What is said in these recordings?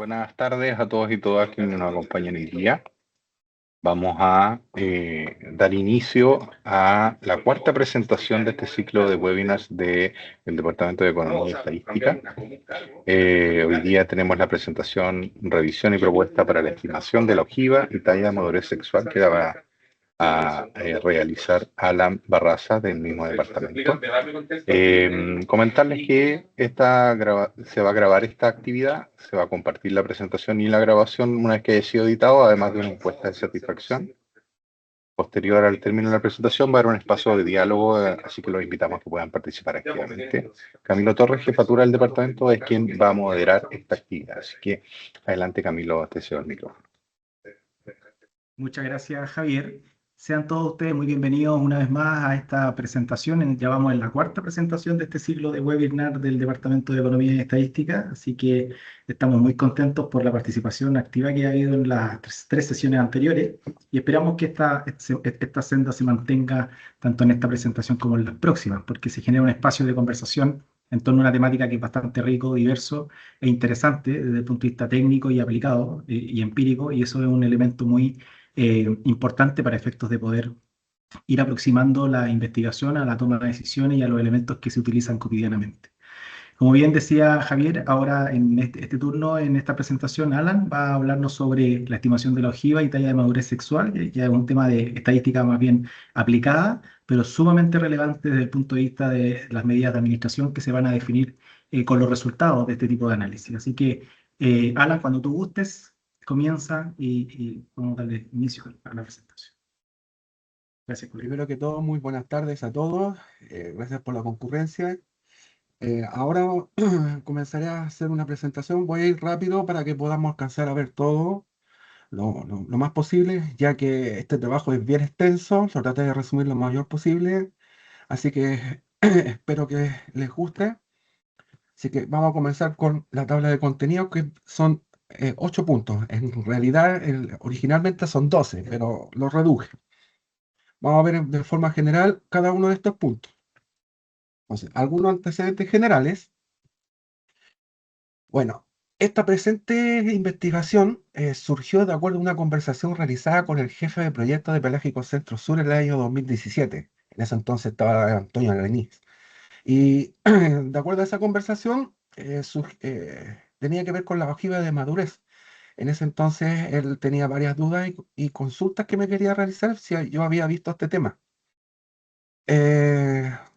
Buenas tardes a todos y todas quienes nos acompañan hoy día. Vamos a dar inicio a la cuarta presentación de este ciclo de webinars del Departamento de Economía y Estadística. Hoy día tenemos la presentación Revisión y Propuesta para la Estimación de la Ojiva y Talla de Madurez Sexual, que va a realizar Alan Barraza del mismo departamento. Comentarles que se va a grabar esta actividad, se va a compartir la presentación y la grabación una vez que haya sido editado, además de una encuesta de satisfacción. Posterior al término de la presentación va a haber un espacio de diálogo, así que los invitamos a que puedan participar activamente. Camilo Torres, jefatura del departamento, es quien va a moderar esta actividad. Así que adelante, Camilo, te cedo el micrófono. Muchas gracias, Javier. Sean todos ustedes muy bienvenidos una vez más a esta presentación. Ya vamos en la cuarta presentación de este ciclo de webinar del Departamento de Economía y Estadística, así que estamos muy contentos por la participación activa que ha habido en las tres sesiones anteriores y esperamos que esta senda se mantenga tanto en esta presentación como en las próximas, porque se genera un espacio de conversación en torno a una temática que es bastante rico, diverso e interesante desde el punto de vista técnico y aplicado y empírico, y eso es un elemento muy importante para efectos de poder ir aproximando la investigación a la toma de decisiones y a los elementos que se utilizan cotidianamente. Como bien decía Javier, ahora en este turno, en esta presentación, Alan va a hablarnos sobre la estimación de la ojiva y talla de madurez sexual, que ya es un tema de estadística más bien aplicada, pero sumamente relevante desde el punto de vista de las medidas de administración que se van a definir con los resultados de este tipo de análisis. Así que, Alan, cuando tú gustes, comienza y vamos a darle inicio a la presentación. Gracias, colega. Primero que todo, muy buenas tardes a todos. Gracias por la concurrencia. Ahora comenzaré a hacer una presentación. Voy a ir rápido para que podamos alcanzar a ver todo lo más posible, ya que este trabajo es bien extenso. Lo traté de resumir lo mayor posible, así que espero que les guste. Así que vamos a comenzar con la tabla de contenido, que son 8 puntos. En realidad, originalmente son 12, pero lo reduje. Vamos a ver de forma general cada uno de estos puntos. Entonces, algunos antecedentes generales. Bueno, esta presente investigación surgió de acuerdo a una conversación realizada con el jefe de proyecto de Pelágicos Centro Sur en el año 2017. En ese entonces estaba Antonio Alanís. Y de acuerdo a esa conversación, tenía que ver con la ojiva de madurez. En ese entonces él tenía varias dudas y consultas que me quería realizar si yo había visto este tema.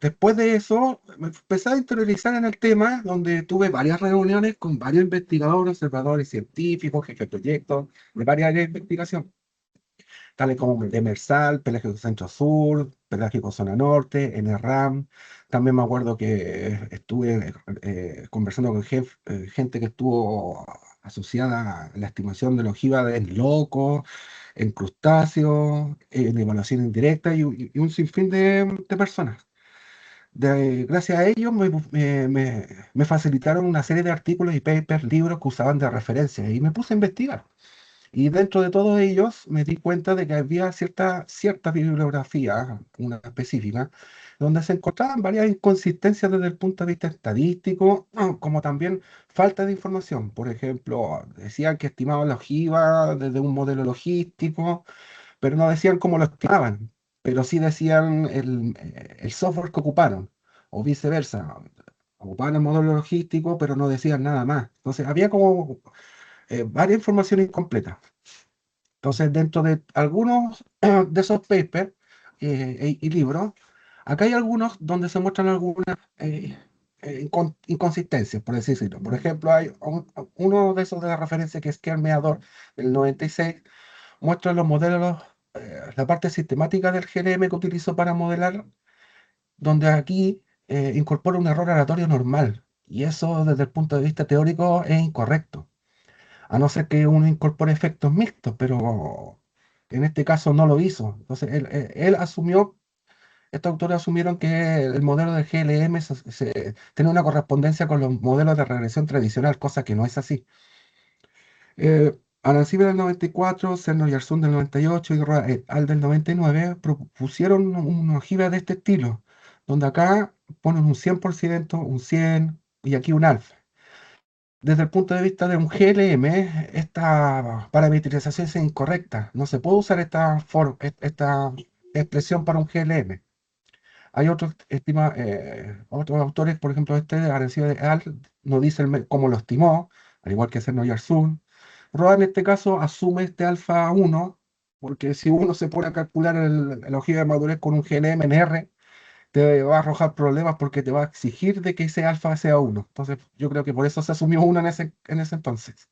Después de eso, me empecé a interiorizar en el tema, donde tuve varias reuniones con varios investigadores, observadores científicos, jefes de proyectos, de varias áreas de investigación, tales como Demersal, Pelágico Centro Sur, Pelágico Zona Norte, NRAM. También me acuerdo que estuve conversando con gente que estuvo asociada a la estimación de la ojiva en locos, en crustáceos, en evaluación indirecta y un sinfín de personas. Gracias a ellos me facilitaron una serie de artículos y papers, libros que usaban de referencia y me puse a investigar. Y dentro de todos ellos me di cuenta de que había cierta bibliografía, una específica, donde se encontraban varias inconsistencias desde el punto de vista estadístico, como también falta de información. Por ejemplo, decían que estimaban la ojiva desde un modelo logístico, pero no decían cómo lo estimaban, pero sí decían el software que ocuparon, o viceversa. Ocupaban el modelo logístico, pero no decían nada más. Entonces, había como varias informaciones incompletas. Entonces, dentro de algunos de esos papers y libros, acá hay algunos donde se muestran algunas inconsistencias, por así decirlo. Por ejemplo, hay uno de esos de la referencia que es Kermeador del 96, muestra los modelos, la parte sistemática del GLM que utilizó para modelar, donde aquí incorpora un error aleatorio normal. Y eso desde el punto de vista teórico es incorrecto, a no ser que uno incorpore efectos mixtos, pero en este caso no lo hizo. Entonces, él asumió, estos autores asumieron que el modelo de GLM tiene una correspondencia con los modelos de regresión tradicional, cosa que no es así. Arancibia del 94, Cerno y Arzún del 98 y Roa et al del 99 propusieron una ojiva de este estilo, donde acá ponen un 100%, un 100 y aquí un alfa. desde el punto de vista de un GLM, esta parametrización es incorrecta. No se puede usar esta expresión para un GLM. Hay otros autores, por ejemplo, Arencibe de Al, no dice cómo lo estimó, al igual que Cerno y Arzún. Roa en este caso asume este alfa 1, porque si uno se pone a calcular la ojiva de madurez con un GLM en R, te va a arrojar problemas porque te va a exigir de que ese alfa sea 1. Entonces, yo creo que por eso se asumió 1 en ese entonces.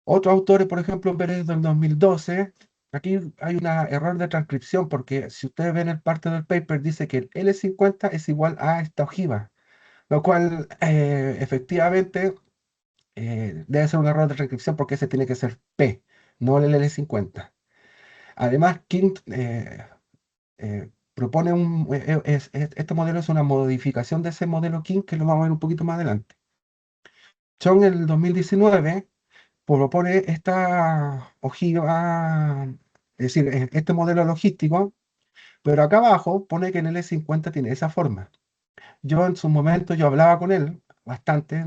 Otros autores, por ejemplo, Pérez del 2012, aquí hay un error de transcripción porque si ustedes ven el parte del paper dice que el L50 es igual a esta ojiva, lo cual efectivamente debe ser un error de transcripción porque ese tiene que ser P, no el L50. Además, King propone este modelo es una modificación de ese modelo King que lo vamos a ver un poquito más adelante. Chong en el 2019 propone esta ojiva, es decir, este modelo logístico, pero acá abajo pone que en el E50 tiene esa forma. Yo en su momento yo hablaba con él bastante,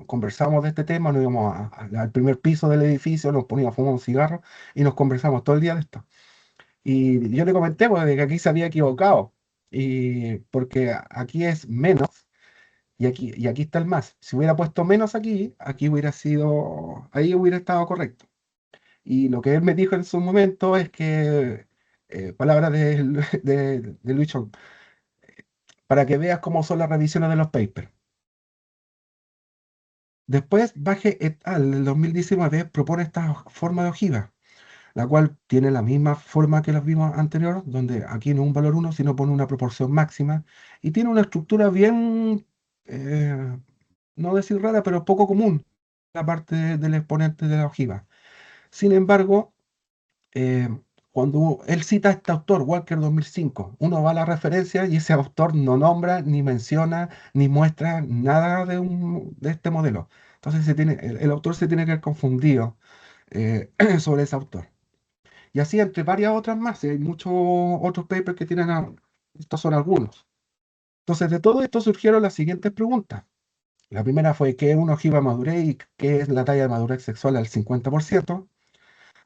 conversábamos de este tema, nos íbamos al primer piso del edificio, nos poníamos a fumar un cigarro y nos conversamos todo el día de esto. Y yo le comenté pues, de que aquí se había equivocado, y porque aquí es menos y aquí está el más. Si hubiera puesto menos aquí, ahí hubiera estado correcto. Y lo que él me dijo en su momento es que, palabras de Luis Chong, para que veas cómo son las revisiones de los papers. Después, Baje et al. Del 2019 propone esta forma de ojiva, la cual tiene la misma forma que las vimos anterior, donde aquí no es un valor 1, sino pone una proporción máxima, y tiene una estructura bien, eh, no decir rara, pero poco común, la parte del exponente de la ojiva. Sin embargo, eh, cuando él cita a este autor, Walker 2005, uno va a la referencia y ese autor no nombra, ni menciona, ni muestra nada de este modelo. Entonces el autor se tiene que haber confundido sobre ese autor. Y así entre varias otras más, hay muchos otros papers que tienen, estos son algunos. Entonces de todo esto surgieron las siguientes preguntas. La primera fue, ¿qué es una ojiva madurez y qué es la talla de madurez sexual al 50%?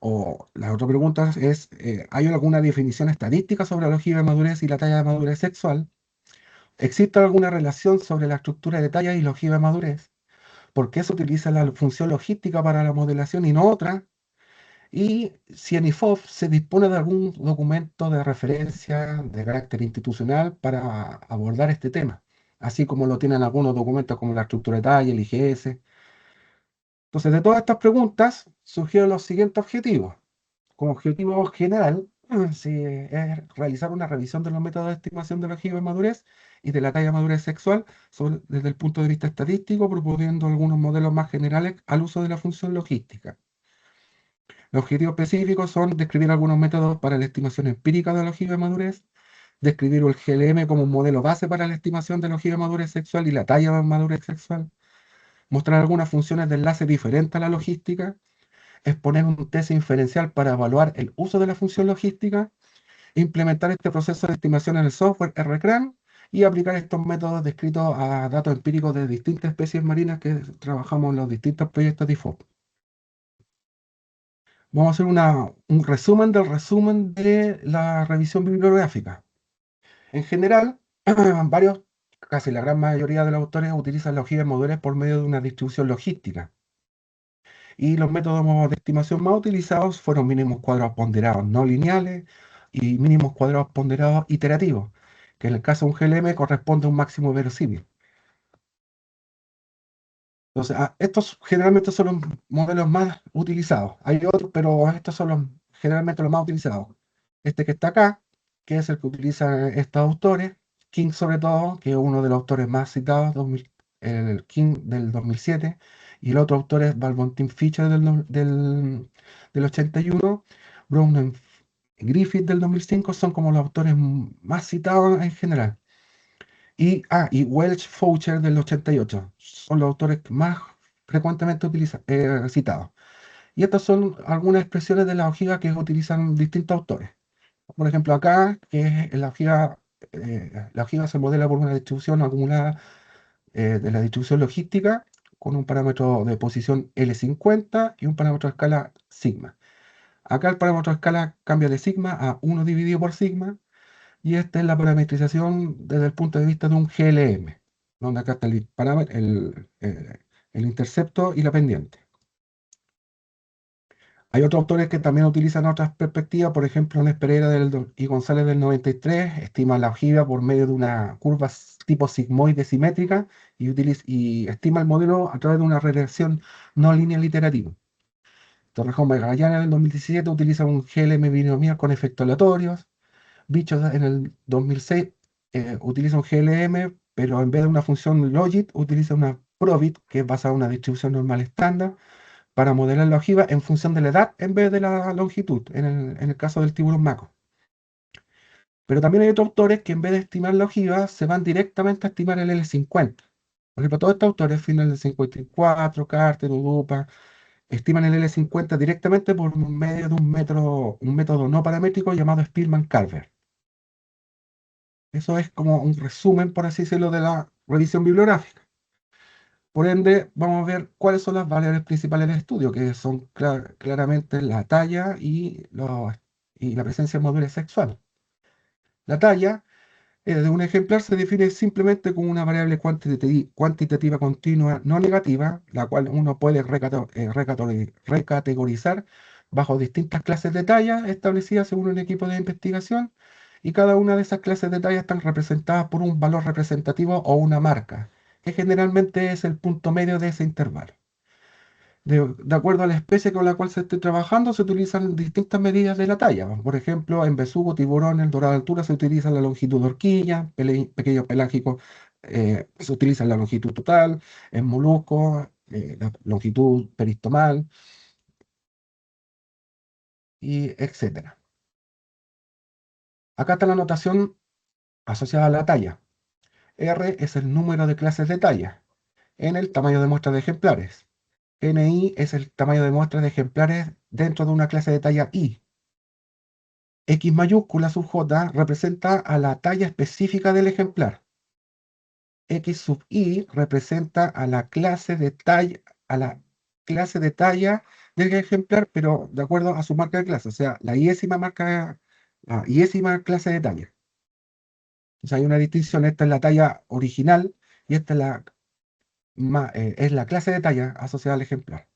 O la otra pregunta es, ¿hay alguna definición estadística sobre la ojiva de madurez y la talla de madurez sexual? ¿Existe alguna relación sobre la estructura de talla y la ojiva de madurez? ¿Por qué se utiliza la función logística para la modelación y no otra? Y si en IFOF se dispone de algún documento de referencia de carácter institucional para abordar este tema, así como lo tienen algunos documentos como la estructura de talla, el IGS. Entonces, de todas estas preguntas surgieron los siguientes objetivos. Como objetivo general, es realizar una revisión de los métodos de estimación de la ojiva de madurez y de la talla de madurez sexual desde el punto de vista estadístico, proponiendo algunos modelos más generales al uso de la función logística. Los objetivos específicos son describir algunos métodos para la estimación empírica de la ojiva de madurez, describir el GLM como un modelo base para la estimación de la ojiva de madurez sexual y la talla de madurez sexual, mostrar algunas funciones de enlace diferentes a la logística, exponer un test inferencial para evaluar el uso de la función logística, implementar este proceso de estimación en el software RCRAN y aplicar estos métodos descritos a datos empíricos de distintas especies marinas que trabajamos en los distintos proyectos de IFOP. Vamos a hacer un resumen de la revisión bibliográfica. En general, casi la gran mayoría de los autores utilizan la ojiva de modulares por medio de una distribución logística. Y los métodos de estimación más utilizados fueron mínimos cuadrados ponderados no lineales y mínimos cuadrados ponderados iterativos, que en el caso de un GLM corresponde a un máximo verosímil. Entonces, estos generalmente son los modelos más utilizados. Hay otros, pero estos son generalmente los más utilizados. Este que está acá, que es el que utilizan estos autores, King sobre todo, que es uno de los autores más citados, el King del 2007, y el otro autor es Balbontin Fischer del 81, Brown y Griffith del 2005, son como los autores más citados en general. Y Welch Foucher del 88 son los autores más frecuentemente citados. Y estas son algunas expresiones de la ojiva que utilizan distintos autores. Por ejemplo, acá, que es la ojiva se modela por una distribución acumulada de la distribución logística con un parámetro de posición L50 y un parámetro de escala sigma. Acá el parámetro de escala cambia de sigma a 1 dividido por sigma, y esta es la parametrización desde el punto de vista de un GLM, donde acá está el parámetro, el intercepto y la pendiente. Hay otros autores que también utilizan otras perspectivas, por ejemplo, Nes Pereira y González del 93 estima la ojiva por medio de una curva tipo sigmoide simétrica y estima el modelo a través de una regresión no lineal iterativa. Torrejón Magallanes en el 2017 utiliza un GLM binomial con efectos aleatorios. Bichos en el 2006 utiliza un GLM, pero en vez de una función logit utiliza una probit, que es basada en una distribución normal estándar, para modelar la ojiva en función de la edad en vez de la longitud, en el caso del tiburón maco. Pero también hay otros autores que en vez de estimar la ojiva se van directamente a estimar el L50. Por ejemplo, todos estos autores, final del 54, Carter, Udupa, estiman el L50 directamente por medio de un método no paramétrico llamado Spearman-Carver. Eso es como un resumen, por así decirlo, de la revisión bibliográfica. Por ende, vamos a ver cuáles son las variables principales del estudio, que son claramente la talla y la presencia de madurez sexual. La talla de un ejemplar se define simplemente como una variable cuantitativa continua no negativa, la cual uno puede recategorizar bajo distintas clases de talla establecidas según un equipo de investigación, y cada una de esas clases de talla están representadas por un valor representativo o una marca, que generalmente es el punto medio de ese intervalo. De acuerdo a la especie con la cual se esté trabajando, se utilizan distintas medidas de la talla. Por ejemplo, en besugo, tiburón, en dorada altura se utiliza la longitud de horquilla, pequeños pelágicos se utiliza la longitud total, en moluscos, la longitud peristomal, y etcétera. Acá está la notación asociada a la talla. R es el número de clases de talla. N el tamaño de muestra de ejemplares. NI es el tamaño de muestra de ejemplares dentro de una clase de talla I. X mayúscula sub J representa a la talla específica del ejemplar. X sub I representa a la clase de talla del ejemplar, pero de acuerdo a su marca de clase, o sea, la iésima clase de talla. O sea, hay una distinción: esta es la talla original y esta es la clase de talla asociada al ejemplar.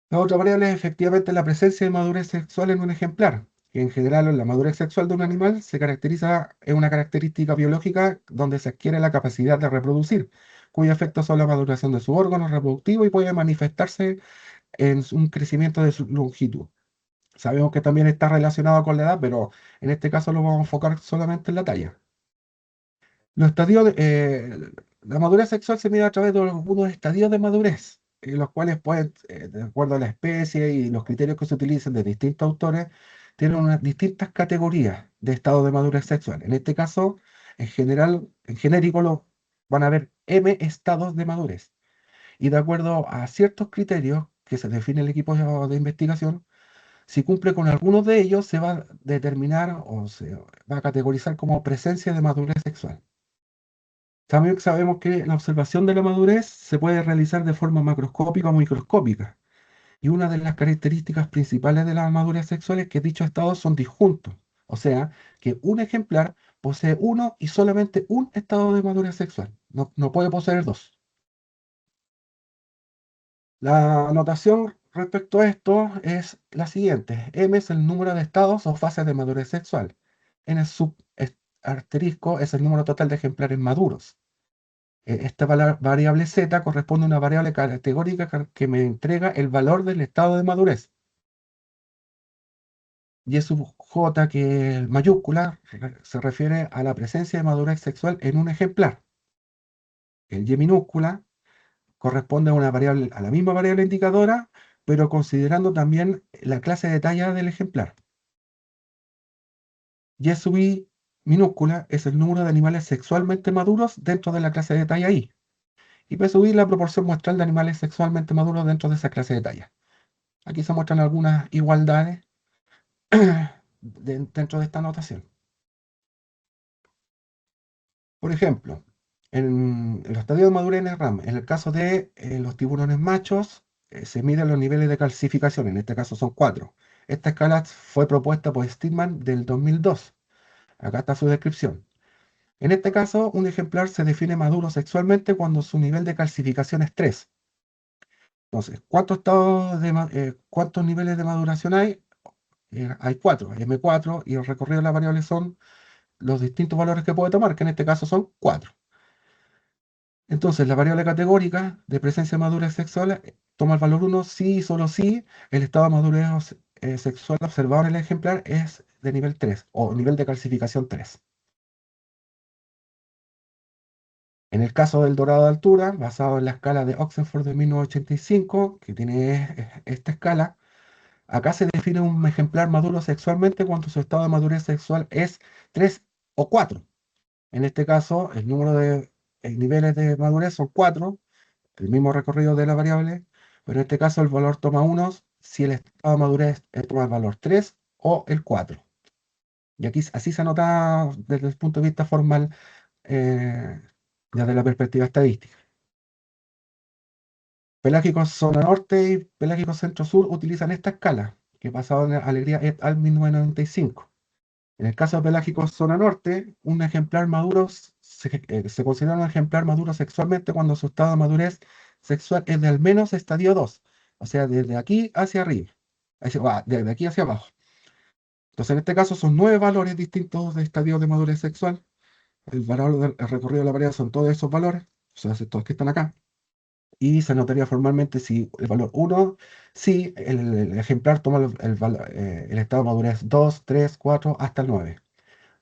La otra variable es efectivamente la presencia de madurez sexual en un ejemplar, que en general la madurez sexual de un animal es una característica biológica donde se adquiere la capacidad de reproducir, cuyo efecto son la maduración de su órgano reproductivo y puede manifestarse en un crecimiento de su longitud. Sabemos que también está relacionado con la edad, pero en este caso lo vamos a enfocar solamente en la talla. La madurez sexual se mide a través de algunos estadios de madurez, los cuales pueden, de acuerdo a la especie y los criterios que se utilizan de distintos autores, tienen unas distintas categorías de estado de madurez sexual. En este caso, en general, en genérico, van a haber M estados de madurez. Y de acuerdo a ciertos criterios que se define el equipo de investigación, si cumple con algunos de ellos, se va a determinar o se va a categorizar como presencia de madurez sexual. También sabemos que la observación de la madurez se puede realizar de forma macroscópica o microscópica. Y una de las características principales de la madurez sexual es que dichos estados son disjuntos. O sea, que un ejemplar posee uno y solamente un estado de madurez sexual. No puede poseer dos. La notación respecto a esto es la siguiente. M es el número de estados o fases de madurez sexual. N asterisco es el número total de ejemplares maduros. Esta variable z corresponde a una variable categórica que me entrega el valor del estado de madurez. Y sub j, que es mayúscula, se refiere a la presencia de madurez sexual en un ejemplar. El y minúscula corresponde a la misma variable indicadora, pero considerando también la clase de talla del ejemplar. Y sub i minúscula es el número de animales sexualmente maduros dentro de la clase de talla i. Y P sub i la proporción muestral de animales sexualmente maduros dentro de esa clase de talla. Aquí se muestran algunas igualdades dentro de esta notación. Por ejemplo, en los estadios de madurez en el RAM, en el caso de los tiburones machos, se miden los niveles de calcificación, en este caso son 4. Esta escala fue propuesta por Steedman del 2002. Acá está su descripción. En este caso, un ejemplar se define maduro sexualmente cuando su nivel de calcificación es 3. Entonces, ¿cuántos niveles de maduración hay? Hay 4, M4, y el recorrido de la variable son los distintos valores que puede tomar, que en este caso son 4. Entonces, la variable categórica de presencia de madurez sexual toma el valor 1 si y solo si el estado de madurez sexual observado en el ejemplar es de nivel 3 o nivel de calcificación 3. En el caso del dorado de altura, basado en la escala de Oxenford de 1985, que tiene esta escala, acá se define un ejemplar maduro sexualmente cuando su estado de madurez sexual es 3 o 4. En este caso, el número de niveles de madurez son 4, el mismo recorrido de la variable, pero en este caso el valor toma 1 si el estado de madurez toma el valor 3 o el 4. Y aquí así se anota desde el punto de vista formal, eh, desde la perspectiva estadística. Pelágicos zona norte y pelágicos centro-sur utilizan esta escala, que basado en Alegría et al. 1995. En el caso de pelágicos zona norte, un ejemplar maduro se considera un ejemplar maduro sexualmente cuando su estado de madurez sexual es de al menos estadio 2, o sea, desde aquí hacia arriba, desde aquí hacia abajo. Entonces, en este caso son 9 valores distintos de estadio de madurez sexual. El valor del recorrido de la variable son todos esos valores, o sea, todos que están acá. Y se anotaría formalmente si el valor 1, si el ejemplar toma el estado de madurez 2, 3, 4, hasta el 9.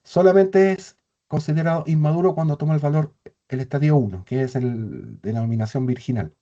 Solamente es considerado inmaduro cuando toma el valor, el estadio 1, que es el de denominación virginal.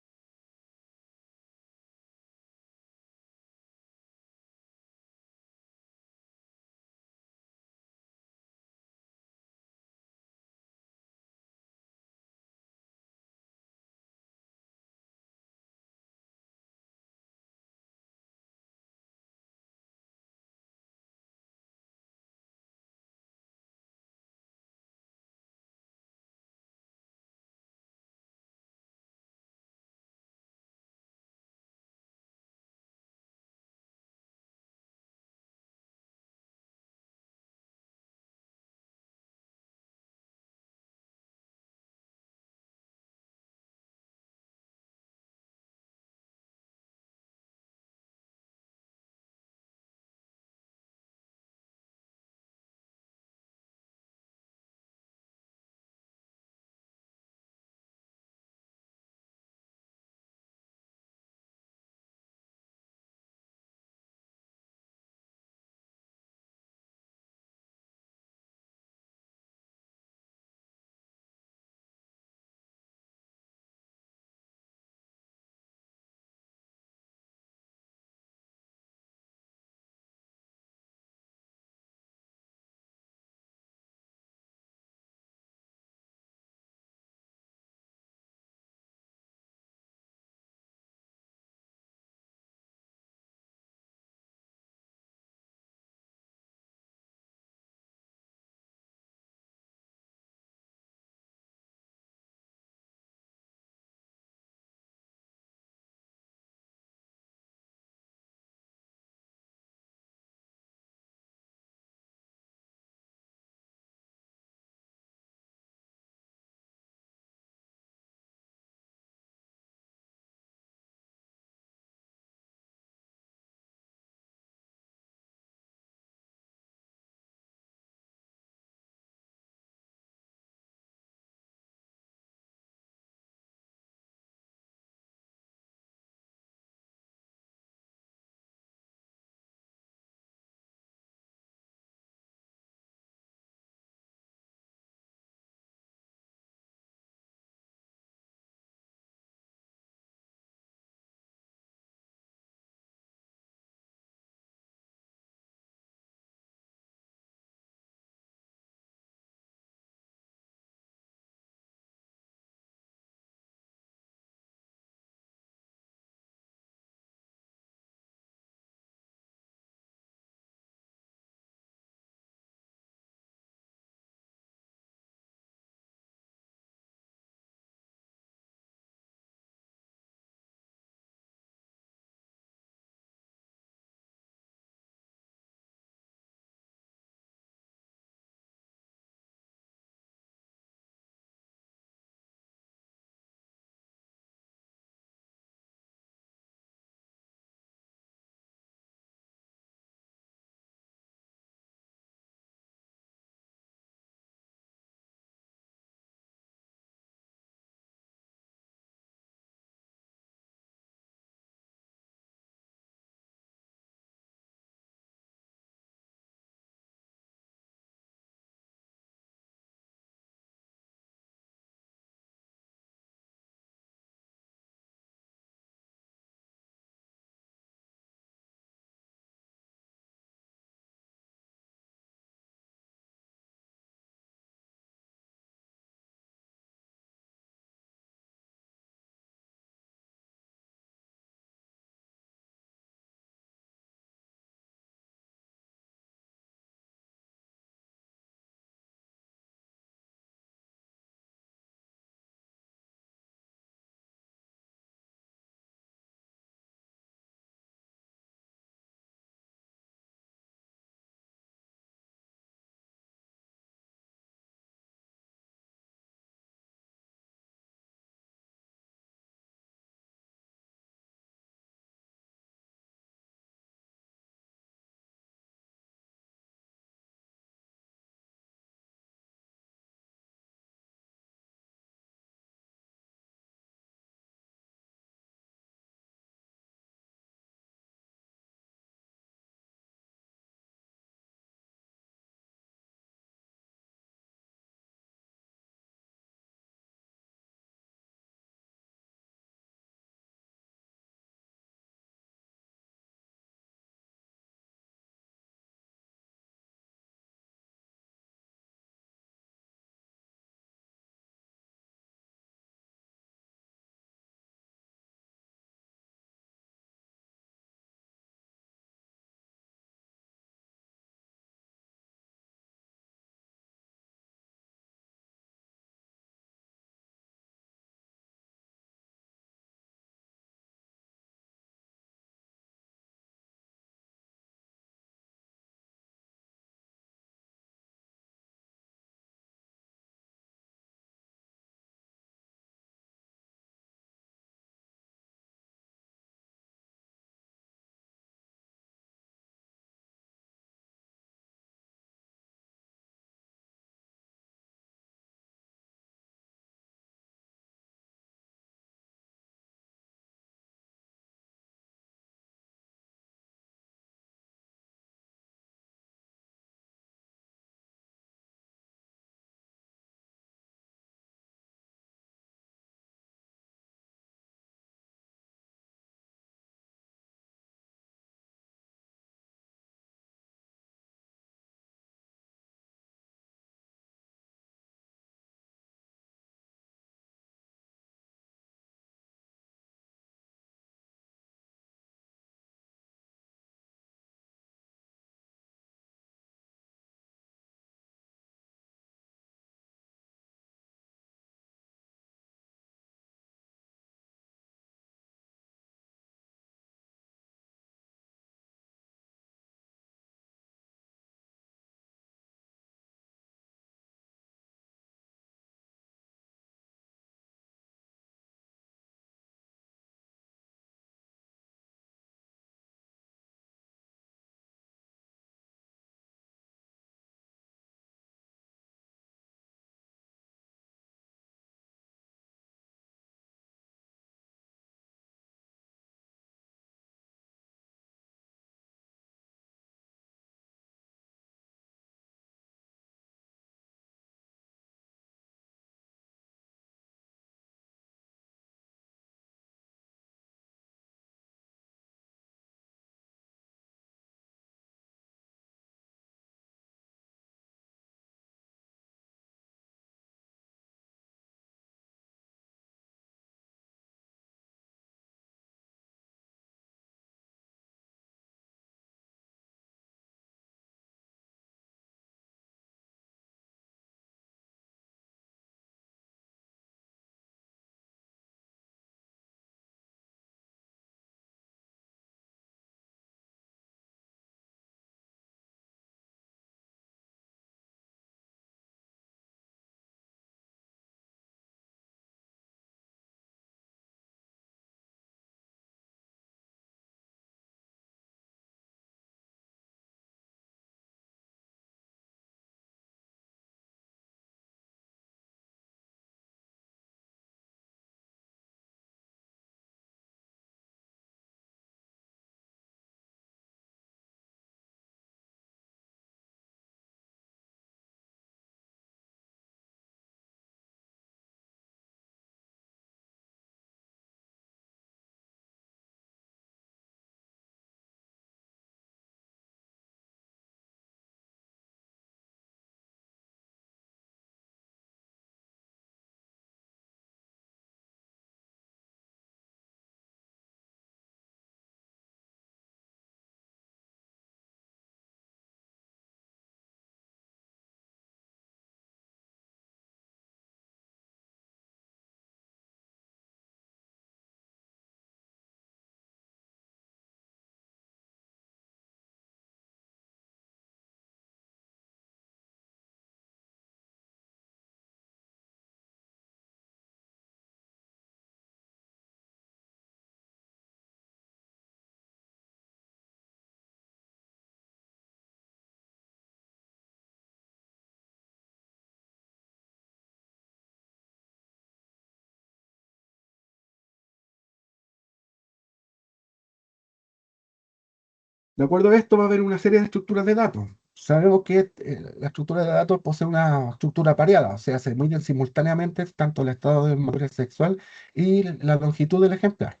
De acuerdo a esto va a haber una serie de estructuras de datos. Sabemos que la estructura de datos posee una estructura pareada, o sea, se miden simultáneamente tanto el estado de madurez sexual y la longitud del ejemplar.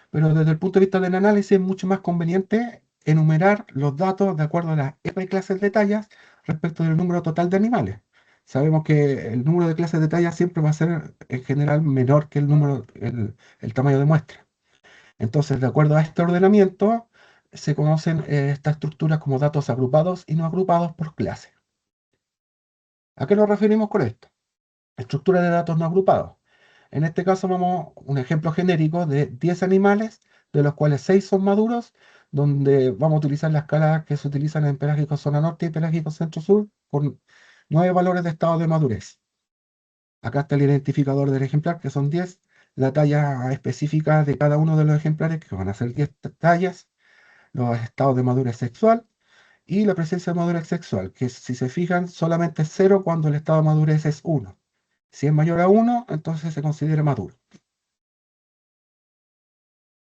Pero desde el punto de vista del análisis es mucho más conveniente enumerar los datos de acuerdo a las R clases de tallas respecto del número total de animales. Sabemos que el número de clases de tallas siempre va a ser en general menor que el tamaño de muestra. Entonces, de acuerdo a este ordenamiento, se conocen estas estructuras como datos agrupados y no agrupados por clase. ¿A qué nos referimos con esto? Estructura de datos no agrupados. En este caso vamos a un ejemplo genérico de 10 animales, de los cuales 6 son maduros, donde vamos a utilizar la escala que se utilizan en pelágico zona norte y pelágico centro-sur, con 9 valores de estado de madurez. Acá está el identificador del ejemplar, que son 10, la talla específica de cada uno de los ejemplares, que van a ser 10 tallas, los estados de madurez sexual y la presencia de madurez sexual, que si se fijan solamente es 0 cuando el estado de madurez es 1. Si es mayor a 1, entonces se considera maduro.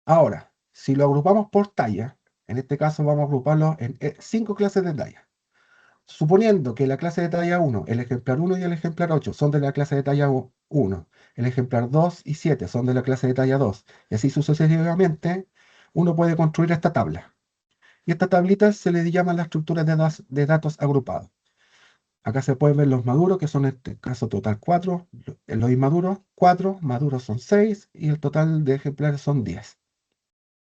Ahora, si lo agrupamos por talla, en este caso vamos a agruparlo en 5 clases de talla. Suponiendo que la clase de talla 1, el ejemplar 1 y el ejemplar 8 son de la clase de talla 1, el ejemplar 2 y 7 son de la clase de talla 2, y así sucesivamente, uno puede construir esta tabla. Y esta tablita se le llama la estructura de datos agrupados. Acá se pueden ver los maduros, que son en este caso total 4, los inmaduros 4, maduros son 6 y el total de ejemplares son 10.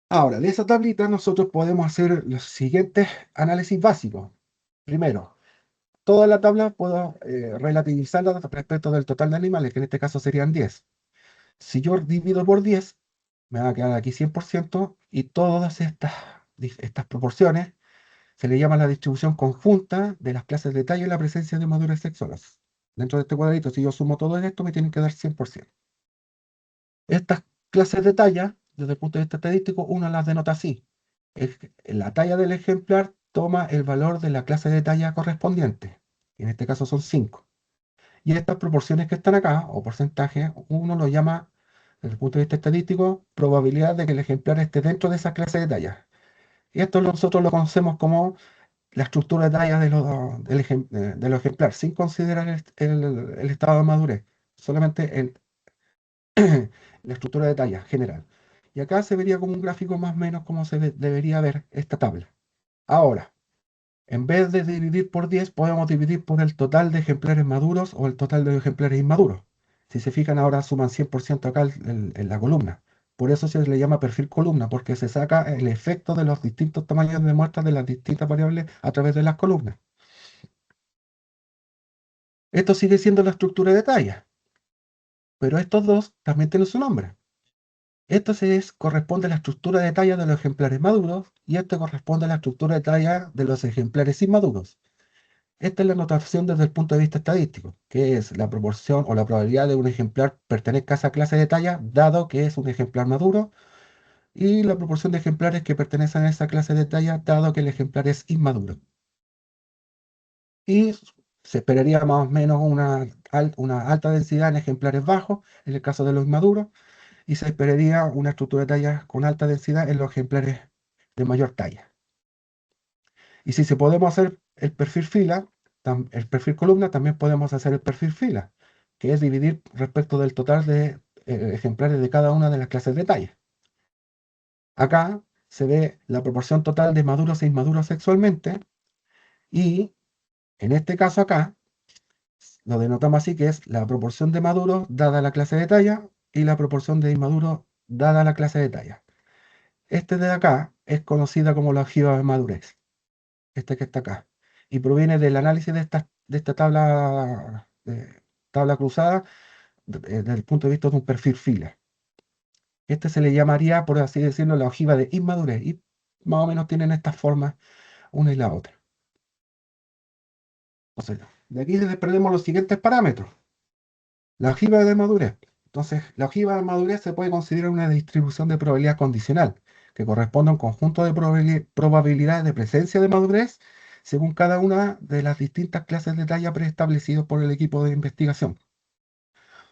Ahora, de esa tablita nosotros podemos hacer los siguientes análisis básicos. Primero, toda la tabla puedo relativizarla respecto del total de animales, que en este caso serían 10. Si yo divido por 10, me va a quedar aquí 100% y todas estas proporciones se le llama la distribución conjunta de las clases de talla y la presencia de madurez sexuales. Dentro de este cuadrito, si yo sumo todo esto, me tienen que dar 100%. Estas clases de talla, desde el punto de vista estadístico, uno las denota así. La talla del ejemplar toma el valor de la clase de talla correspondiente. En este caso son 5. Y estas proporciones que están acá, o porcentajes, uno lo llama, desde el punto de vista estadístico, probabilidad de que el ejemplar esté dentro de esa clase de talla. Y esto nosotros lo conocemos como la estructura de talla de los ejemplares, sin considerar el estado de madurez, solamente la estructura de talla general. Y acá se vería como un gráfico más o menos como debería ver esta tabla. Ahora, en vez de dividir por 10, podemos dividir por el total de ejemplares maduros o el total de ejemplares inmaduros. Si se fijan, ahora suman 100% acá en la columna. Por eso se le llama perfil columna, porque se saca el efecto de los distintos tamaños de muestras de las distintas variables a través de las columnas. Esto sigue siendo la estructura de talla, pero estos dos también tienen su nombre. Esto corresponde a la estructura de talla de los ejemplares maduros y esto corresponde a la estructura de talla de los ejemplares inmaduros. Esta es la notación desde el punto de vista estadístico, que es la proporción o la probabilidad de un ejemplar pertenezca a esa clase de talla, dado que es un ejemplar maduro, y la proporción de ejemplares que pertenecen a esa clase de talla, dado que el ejemplar es inmaduro. Y se esperaría más o menos una alta densidad en ejemplares bajos, en el caso de los inmaduros, y se esperaría una estructura de talla con alta densidad en los ejemplares de mayor talla. Y si se podemos hacer el perfil fila, el perfil columna, también podemos hacer el perfil fila, que es dividir respecto del total de ejemplares de cada una de las clases de talla. Acá se ve la proporción total de maduros e inmaduros sexualmente, y en este caso acá lo denotamos así, que es la proporción de maduros dada la clase de talla y la proporción de inmaduros dada la clase de talla. Este de acá es conocida como la ojiva de madurez, este que está acá, y proviene del análisis de esta tabla cruzada desde el punto de vista de un perfil fila. Este se le llamaría, por así decirlo, la ojiva de inmadurez, y más o menos tienen estas formas una y la otra. Entonces, de aquí desprendemos los siguientes parámetros. La ojiva de madurez. Entonces, la ojiva de madurez se puede considerar una distribución de probabilidad condicional, que corresponde a un conjunto de probabilidades de presencia de madurez según cada una de las distintas clases de talla preestablecidos por el equipo de investigación.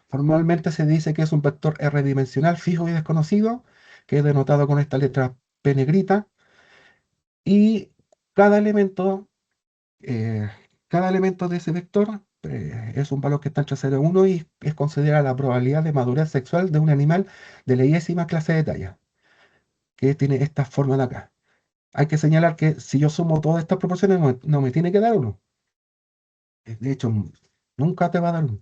Formalmente se dice que es un vector R dimensional fijo y desconocido, que es denotado con esta letra P negrita, Y cada elemento, eh, cada elemento de ese vector es un valor que está entre 0 y 1 y es considerada la probabilidad de madurez sexual de un animal de la y clase de talla, que tiene esta forma de acá. Hay que señalar que si yo sumo todas estas proporciones, no me tiene que dar 1. De hecho, nunca te va a dar 1.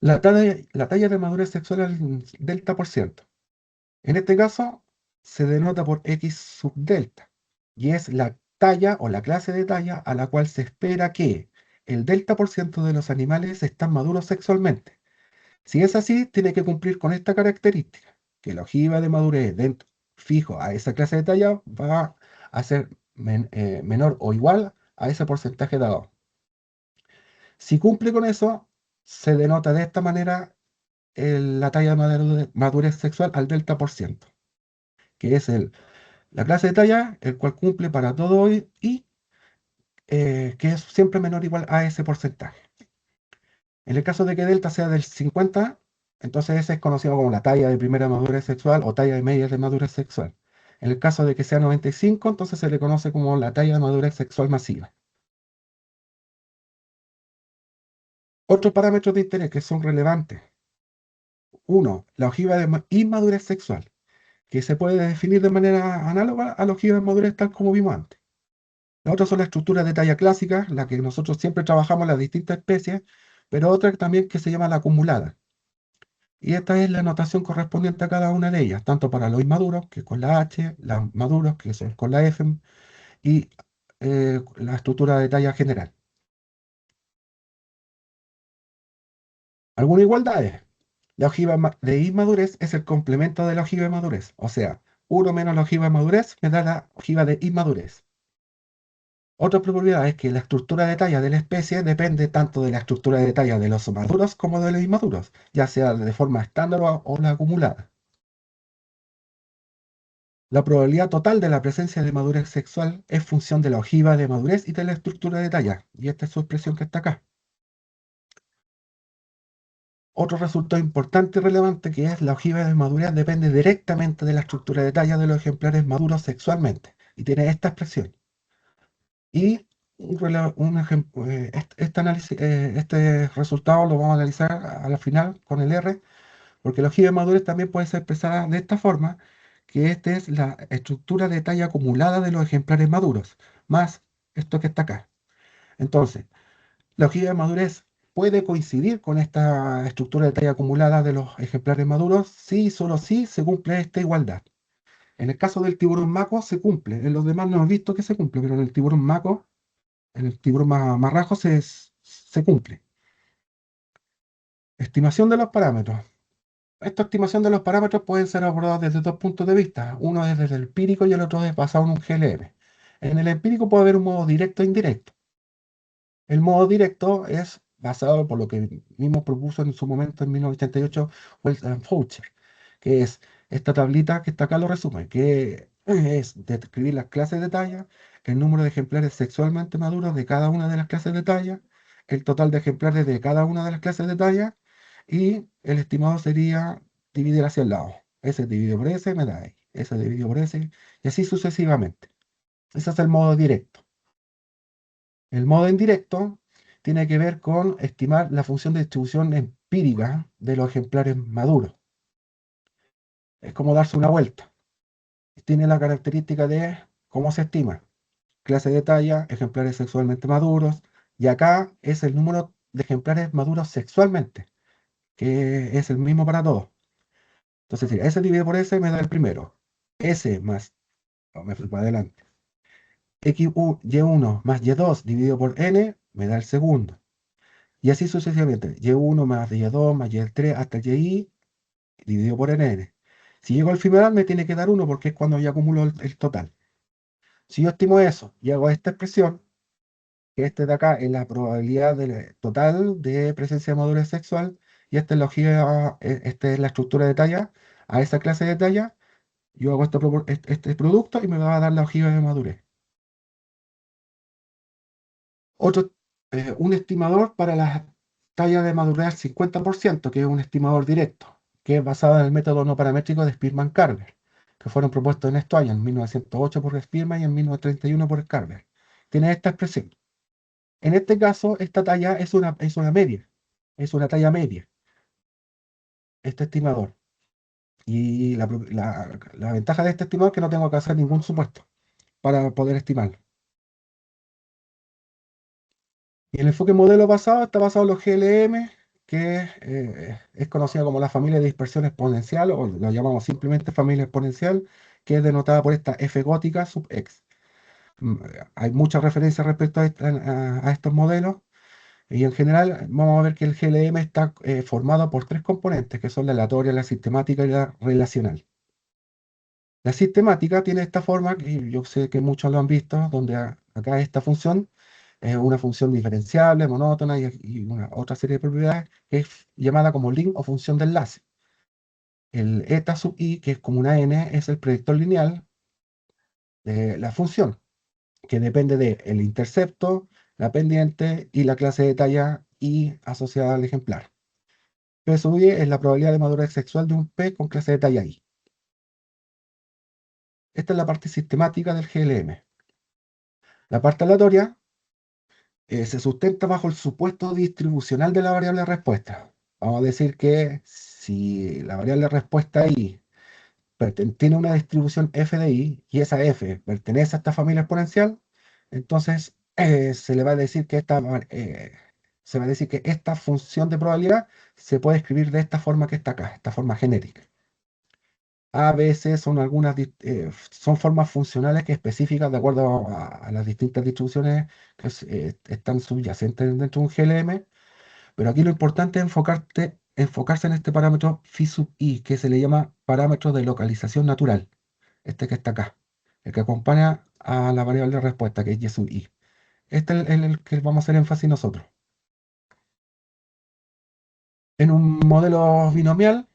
La talla de madurez sexual es el delta por ciento. En este caso, se denota por X sub delta, y es la talla o la clase de talla a la cual se espera que el delta por ciento de los animales están maduros sexualmente. Si es así, tiene que cumplir con esta característica, que la ojiva de madurez fijo a esa clase de talla va a ser menor o igual a ese porcentaje dado. Si cumple con eso, se denota de esta manera la talla de madurez sexual al delta por ciento, que es la clase de talla, el cual cumple para todo y que es siempre menor o igual a ese porcentaje. En el caso de que delta sea del 50, entonces ese es conocido como la talla de primera madurez sexual o talla de media de madurez sexual. En el caso de que sea 95, entonces se le conoce como la talla de madurez sexual masiva. Otros parámetros de interés que son relevantes. Uno, la ojiva de inmadurez sexual, que se puede definir de manera análoga a la ojiva de madurez tal como vimos antes. La otra son las estructuras de talla clásica, la que nosotros siempre trabajamos en las distintas especies, pero otra también que se llama la acumulada. Y esta es la notación correspondiente a cada una de ellas, tanto para los inmaduros, que es con la H, los maduros, que son con la F, y la estructura de talla general. ¿Alguna igualdad es? La ojiva de inmadurez es el complemento de la ojiva de madurez, o sea, 1 menos la ojiva de madurez me da la ojiva de inmadurez. Otra propiedad es que la estructura de talla de la especie depende tanto de la estructura de talla de los maduros como de los inmaduros, ya sea de forma estándar o la acumulada. La probabilidad total de la presencia de madurez sexual es función de la ojiva de madurez y de la estructura de talla, y esta es su expresión que está acá. Otro resultado importante y relevante que es la ojiva de madurez depende directamente de la estructura de talla de los ejemplares maduros sexualmente, y tiene esta expresión. Y este resultado lo vamos a analizar a la final con el R, porque la ojiva de madurez también puede ser expresada de esta forma, que esta es la estructura de talla acumulada de los ejemplares maduros, más esto que está acá. Entonces, la ojiva de madurez puede coincidir con esta estructura de talla acumulada de los ejemplares maduros si y solo si se cumple esta igualdad. En el caso del tiburón maco se cumple, en los demás no hemos visto que se cumple, pero en el tiburón maco, en el tiburón marrajo se cumple. Estimación de los parámetros. Esta estimación de los parámetros pueden ser abordados desde dos puntos de vista. Uno es desde el empírico y el otro es basado en un GLM. En el empírico puede haber un modo directo e indirecto. El modo directo es basado por lo que mismo propuso en su momento en 1988 Wells and Foucher, que es esta tablita que está acá lo resume, que es describir las clases de talla, el número de ejemplares sexualmente maduros de cada una de las clases de talla, el total de ejemplares de cada una de las clases de talla, y el estimado sería dividir hacia el lado. S dividido por S me da X, S dividido por S, y así sucesivamente. Ese es el modo directo. El modo indirecto tiene que ver con estimar la función de distribución empírica de los ejemplares maduros. Es como darse una vuelta. Tiene la característica de cómo se estima. Clase de talla, ejemplares sexualmente maduros, y acá es el número de ejemplares maduros sexualmente, que es el mismo para todos. Entonces, si S dividido por S me da el primero. S más, me fui para adelante. Y1 más Y2 dividido por N me da el segundo. Y así sucesivamente. Y1 más Y2 más Y3 hasta Y dividido por NN. Si llego al final me tiene que dar 1 porque es cuando ya acumulo el total. Si yo estimo eso y hago esta expresión, que este de acá es la probabilidad total de presencia de madurez sexual, y esta es esta es la estructura de talla a esa clase de talla, yo hago este producto y me va a dar la ojiva de madurez. Otro, un estimador para la talla de madurez al 50%, que es un estimador directo, que es basado en el método no paramétrico de Spearman-Carver. que fueron propuestos en estos años, en 1908 por Spearman y en 1931 por Scarver. Tiene esta expresión. En este caso, esta talla es una media, es una talla media, este estimador. Y la ventaja de este estimador es que no tengo que hacer ningún supuesto para poder estimarlo. Y el enfoque modelo basado está basado en los GLM, que es conocida como la familia de dispersión exponencial, o lo llamamos simplemente familia exponencial, que es denotada por esta F gótica sub X. Mm, Hay muchas referencias respecto a estos modelos, y en general vamos a ver que el GLM está formado por tres componentes, que son la aleatoria, la sistemática y la relacional. La sistemática tiene esta forma, que yo sé que muchos lo han visto, donde acá esta función es una función diferenciable, monótona y una otra serie de propiedades que es llamada como link o función de enlace. El eta sub i, que es como una n, es el predictor lineal de la función, que depende del intercepto, la pendiente y la clase de talla i asociada al ejemplar. P sub i es la probabilidad de madurez sexual de un P con clase de talla i. Esta es la parte sistemática del GLM. La parte aleatoria se sustenta bajo el supuesto distribucional de la variable respuesta. Vamos a decir que si la variable respuesta i tiene una distribución f de i y esa f pertenece a esta familia exponencial, entonces se le va a decir que se va a decir que esta función de probabilidad se puede escribir de esta forma que está acá, esta forma genérica. A veces son son formas funcionales que específicas de acuerdo a las distintas distribuciones que están subyacentes dentro de un GLM, pero aquí lo importante es enfocarse en este parámetro phi sub i, que se le llama parámetro de localización natural, este que está acá, el que acompaña a la variable de respuesta, que es y sub i. Este es el que vamos a hacer énfasis nosotros. En un modelo binomial,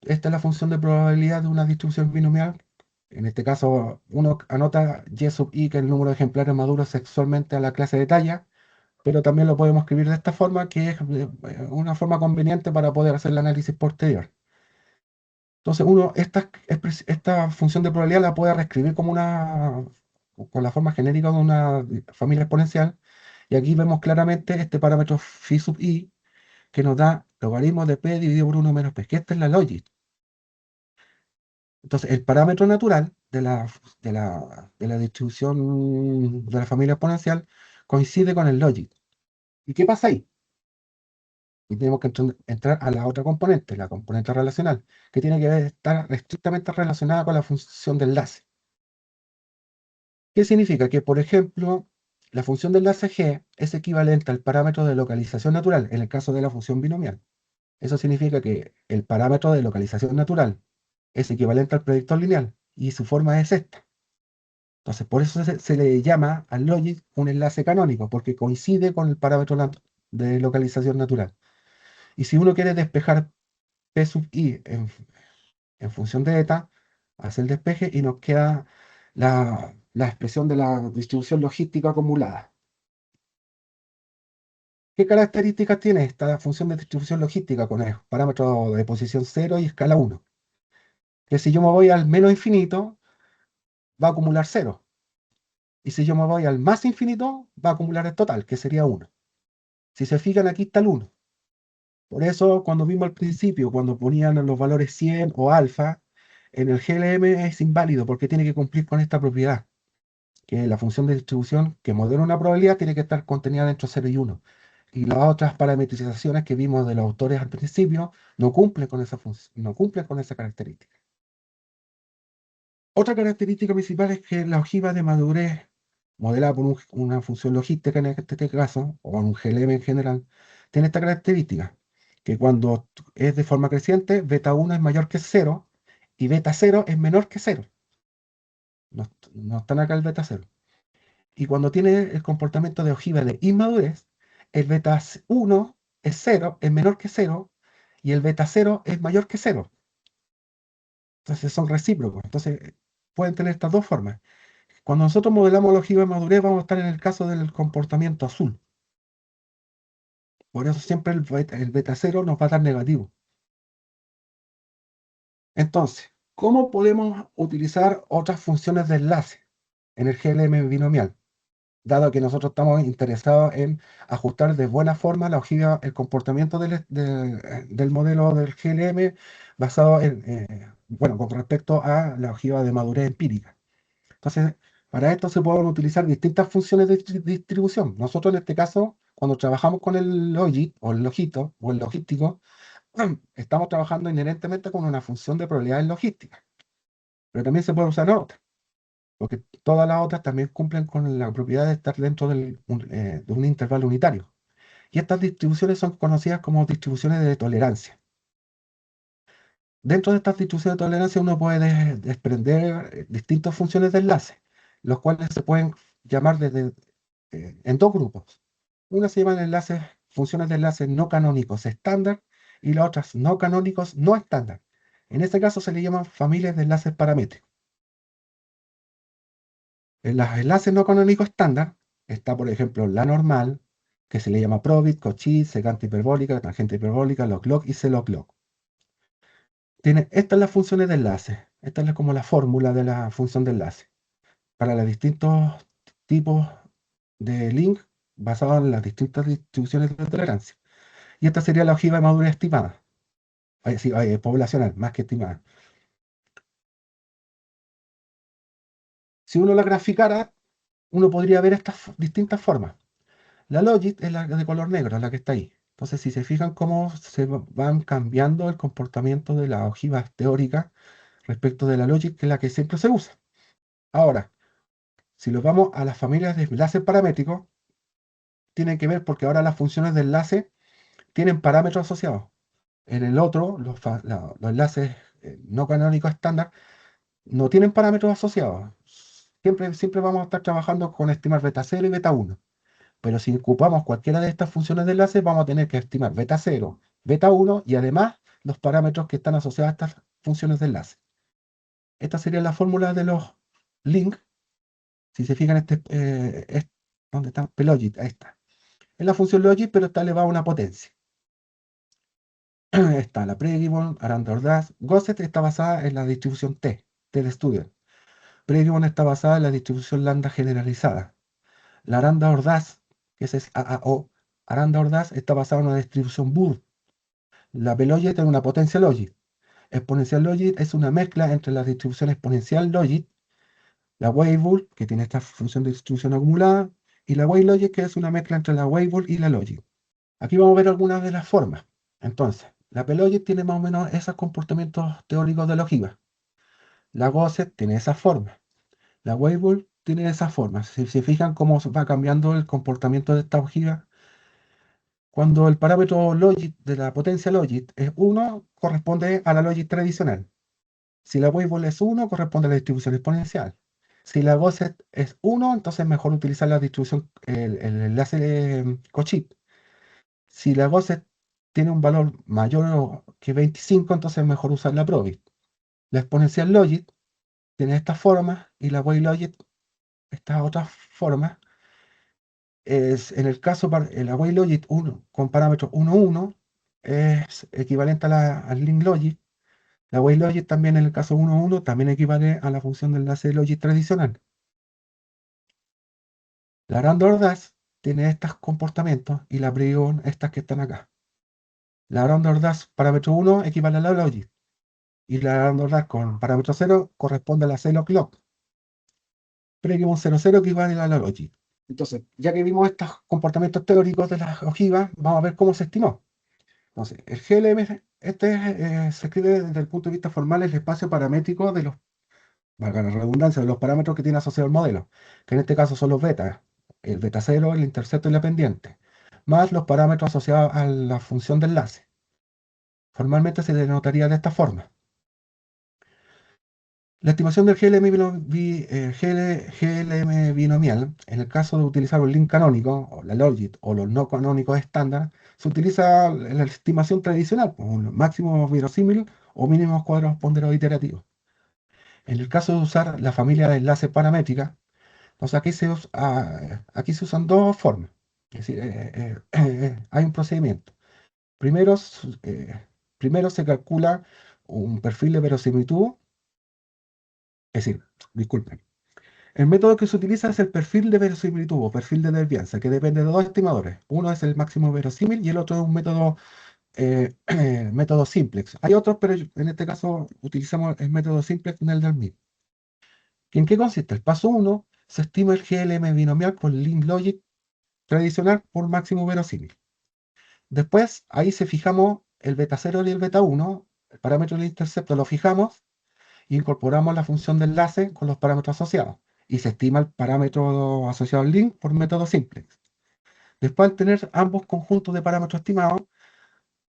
esta es la función de probabilidad de una distribución binomial. En este caso, uno anota y sub i, que es el número de ejemplares maduros sexualmente a la clase de talla, pero también lo podemos escribir de esta forma, que es una forma conveniente para poder hacer el análisis posterior. Entonces, uno, esta función de probabilidad la puede reescribir con la forma genérica de una familia exponencial, y aquí vemos claramente este parámetro phi sub i, que nos da logaritmo de p dividido por 1 menos p, que esta es la logit. Entonces, el parámetro natural de la distribución de la familia exponencial coincide con el logit. ¿Y qué pasa ahí? Y tenemos que entrar a la otra componente, la componente relacional, que tiene que estar estrictamente relacionada con la función de enlace. ¿Qué significa? Que, por ejemplo, la función de enlace g es equivalente al parámetro de localización natural en el caso de la función binomial. Eso significa que el parámetro de localización natural es equivalente al predictor lineal y su forma es esta. Entonces, por eso se le llama al logit un enlace canónico, porque coincide con el parámetro de localización natural. Y si uno quiere despejar P sub i en función de eta, hace el despeje y nos queda la expresión de la distribución logística acumulada. ¿Qué características tiene esta función de distribución logística con el parámetro de posición 0 y escala 1? Que si yo me voy al menos infinito, va a acumular 0. Y si yo me voy al más infinito, va a acumular el total, que sería 1. Si se fijan, aquí está el 1. Por eso, cuando vimos al principio, cuando ponían los valores 100 o alfa, en el GLM es inválido porque tiene que cumplir con esta propiedad, que la función de distribución que modela una probabilidad tiene que estar contenida dentro de 0 y 1. Y las otras parametrizaciones que vimos de los autores al principio no cumplen con esa función, no cumplen con esa característica. Otra característica principal es que la ojiva de madurez, modelada por una función logística en este caso, o en un GLM en general, tiene esta característica, que cuando es de forma creciente, beta 1 es mayor que 0 y beta 0 es menor que 0. No están acá el beta 0. Y cuando tiene el comportamiento de ojiva de inmadurez, el beta 1 es 0, es menor que 0, y el beta 0 es mayor que 0. Entonces son recíprocos. Entonces pueden tener estas dos formas. Cuando nosotros modelamos la ojiva de madurez, vamos a estar en el caso del comportamiento azul. Por eso siempre el beta 0 nos va a dar negativo. Entonces, ¿Cómo podemos utilizar otras funciones de enlace en el GLM binomial? Dado que nosotros estamos interesados en ajustar de buena forma la ojiva, el comportamiento del modelo del GLM basado en, bueno, con respecto a la ojiva de madurez empírica. Entonces, para esto se pueden utilizar distintas funciones de distribución. Nosotros en este caso, cuando trabajamos con el logit o el logito o el logístico, estamos trabajando inherentemente con una función de probabilidades logísticas, pero también se puede usar otra, porque todas las otras también cumplen con la propiedad de estar dentro de un intervalo unitario. Y estas distribuciones son conocidas como distribuciones de tolerancia. Dentro de estas distribuciones de tolerancia uno puede desprender distintas funciones de enlace, los cuales se pueden llamar en dos grupos. Una se llama funciones de enlace no canónicos estándar y las otras no canónicos no estándar. En este caso se le llaman familias de enlaces paramétricos. En los enlaces no canónicos estándar está, por ejemplo, la normal, que se le llama probit, cochit, secante hiperbólica, tangente hiperbólica, log-log y celog-log. Estas son las funciones de enlace. Esta es como la fórmula de la función de enlace para los distintos tipos de link basados en las distintas distribuciones de tolerancia. Y esta sería la ojiva de madurez estimada. Sí, poblacional, más que estimada. Si uno la graficara, uno podría ver estas distintas formas. La logit es la de color negro, la que está ahí. Entonces, si se fijan cómo se van cambiando el comportamiento de las ojivas teóricas respecto de la logit, que es la que siempre se usa. Ahora, si nos vamos a las familias de enlaces paramétricos, tienen que ver porque ahora las funciones de enlace tienen parámetros asociados. En el otro, los enlaces no canónicos estándar no tienen parámetros asociados. Siempre vamos a estar trabajando con estimar beta 0 y beta 1. Pero si ocupamos cualquiera de estas funciones de enlace, vamos a tener que estimar beta 0, beta 1 y además los parámetros que están asociados a estas funciones de enlace. Esta sería la fórmula de los link. Si se fijan, ¿dónde está? Plogit, ahí está. Es la función logit, pero está elevada a una potencia. Está la Pregibbon, Aranda Ordaz. Gosset está basada en la distribución T de Student. Pregibbon está basada en la distribución lambda generalizada. La Aranda Ordaz, que ese es AAO, Aranda Ordaz está basada en una distribución Burr. La P-Logit tiene una potencia logit. Exponencial logit es una mezcla entre la distribución exponencial logit, la Weibull, que tiene esta función de distribución acumulada, y la Weibull, que es una mezcla entre la Weibull y la logit. Aquí vamos a ver algunas de las formas. Entonces, la P-Logit tiene más o menos esos comportamientos teóricos de la ojiva. La Gosset tiene esa forma. La Weibull tiene esas formas. Si se fijan cómo va cambiando el comportamiento de esta ojiva, cuando el parámetro logit de la potencia logit es 1, corresponde a la logit tradicional. Si la Weibull es 1, corresponde a la distribución exponencial. Si la Gosset es 1, entonces es mejor utilizar la distribución, el enlace Cauchy. Si la Gosset tiene un valor mayor que 25, entonces es mejor usar la Probit. La exponencial logit tiene esta forma y la Weibull esta otra forma. En el caso de la Weibull 1 con parámetros 1, 1 es equivalente al link logit. La Weibull también en el caso 1, 1 también equivale a la función de enlace logit tradicional. La Aranda Ordaz tiene estos comportamientos y la Pregibbon estas que están acá. La Aranda Ordaz parámetro 1 equivale a la logit y la Aranda Ordaz con parámetro 0 corresponde a la celog-log. Pregibbon 0, 0 equivale a la logit. Entonces, ya que vimos estos comportamientos teóricos de las ojivas, vamos a ver cómo se estimó. Entonces, el GLM se escribe desde el punto de vista formal el espacio paramétrico de los, valga la redundancia, de los parámetros que tiene asociado el modelo, que en este caso son los betas, el beta 0, el intercepto y la pendiente, más los parámetros asociados a la función de enlace. Formalmente se denotaría de esta forma. La estimación del GLM binomial, en el caso de utilizar un link canónico, o la logit, o los no canónicos estándar, se utiliza la estimación tradicional, un máximo verosímil o mínimos cuadros ponderados iterativos. En el caso de usar la familia de enlaces paramétrica, entonces aquí se usan dos formas. Es decir, hay un procedimiento. Primero se calcula un perfil de verosimilitud Es decir, disculpen. El método que se utiliza es el perfil de verosimilitud o perfil de desvianza, que depende de dos estimadores. Uno es el máximo verosímil y el otro es un método, método simplex. Hay otros, pero en este caso utilizamos el método simplex en el del MIP. ¿En qué consiste? El paso 1, se estima el GLM binomial por link logic tradicional por máximo verosímil. Después, ahí se fijamos el beta 0 y el beta 1, el parámetro del intercepto lo fijamos e incorporamos la función de enlace con los parámetros asociados. Y se estima el parámetro asociado al link por método simplex. Después, al tener ambos conjuntos de parámetros estimados,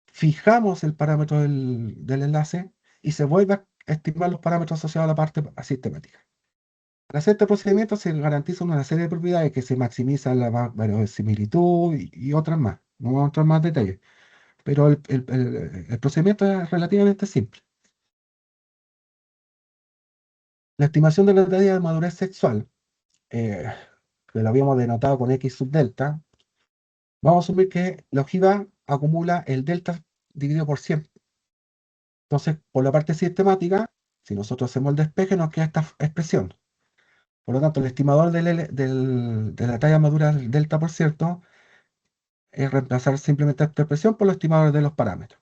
fijamos el parámetro del enlace y se vuelve a estimar los parámetros asociados a la parte sistemática. Para hacer este procedimiento se garantiza una serie de propiedades que se maximiza la verosimilitud y otras más. No vamos a entrar en más detalles, pero el procedimiento es relativamente simple. La estimación de la talla de madurez sexual, que lo habíamos denotado con X sub delta, vamos a asumir que la ojiva acumula el delta dividido por 100. Entonces, por la parte sistemática, si nosotros hacemos el despeje, nos queda esta expresión. Por lo tanto, el estimador de la talla madura del delta, por cierto, es reemplazar simplemente esta expresión por los estimadores de los parámetros.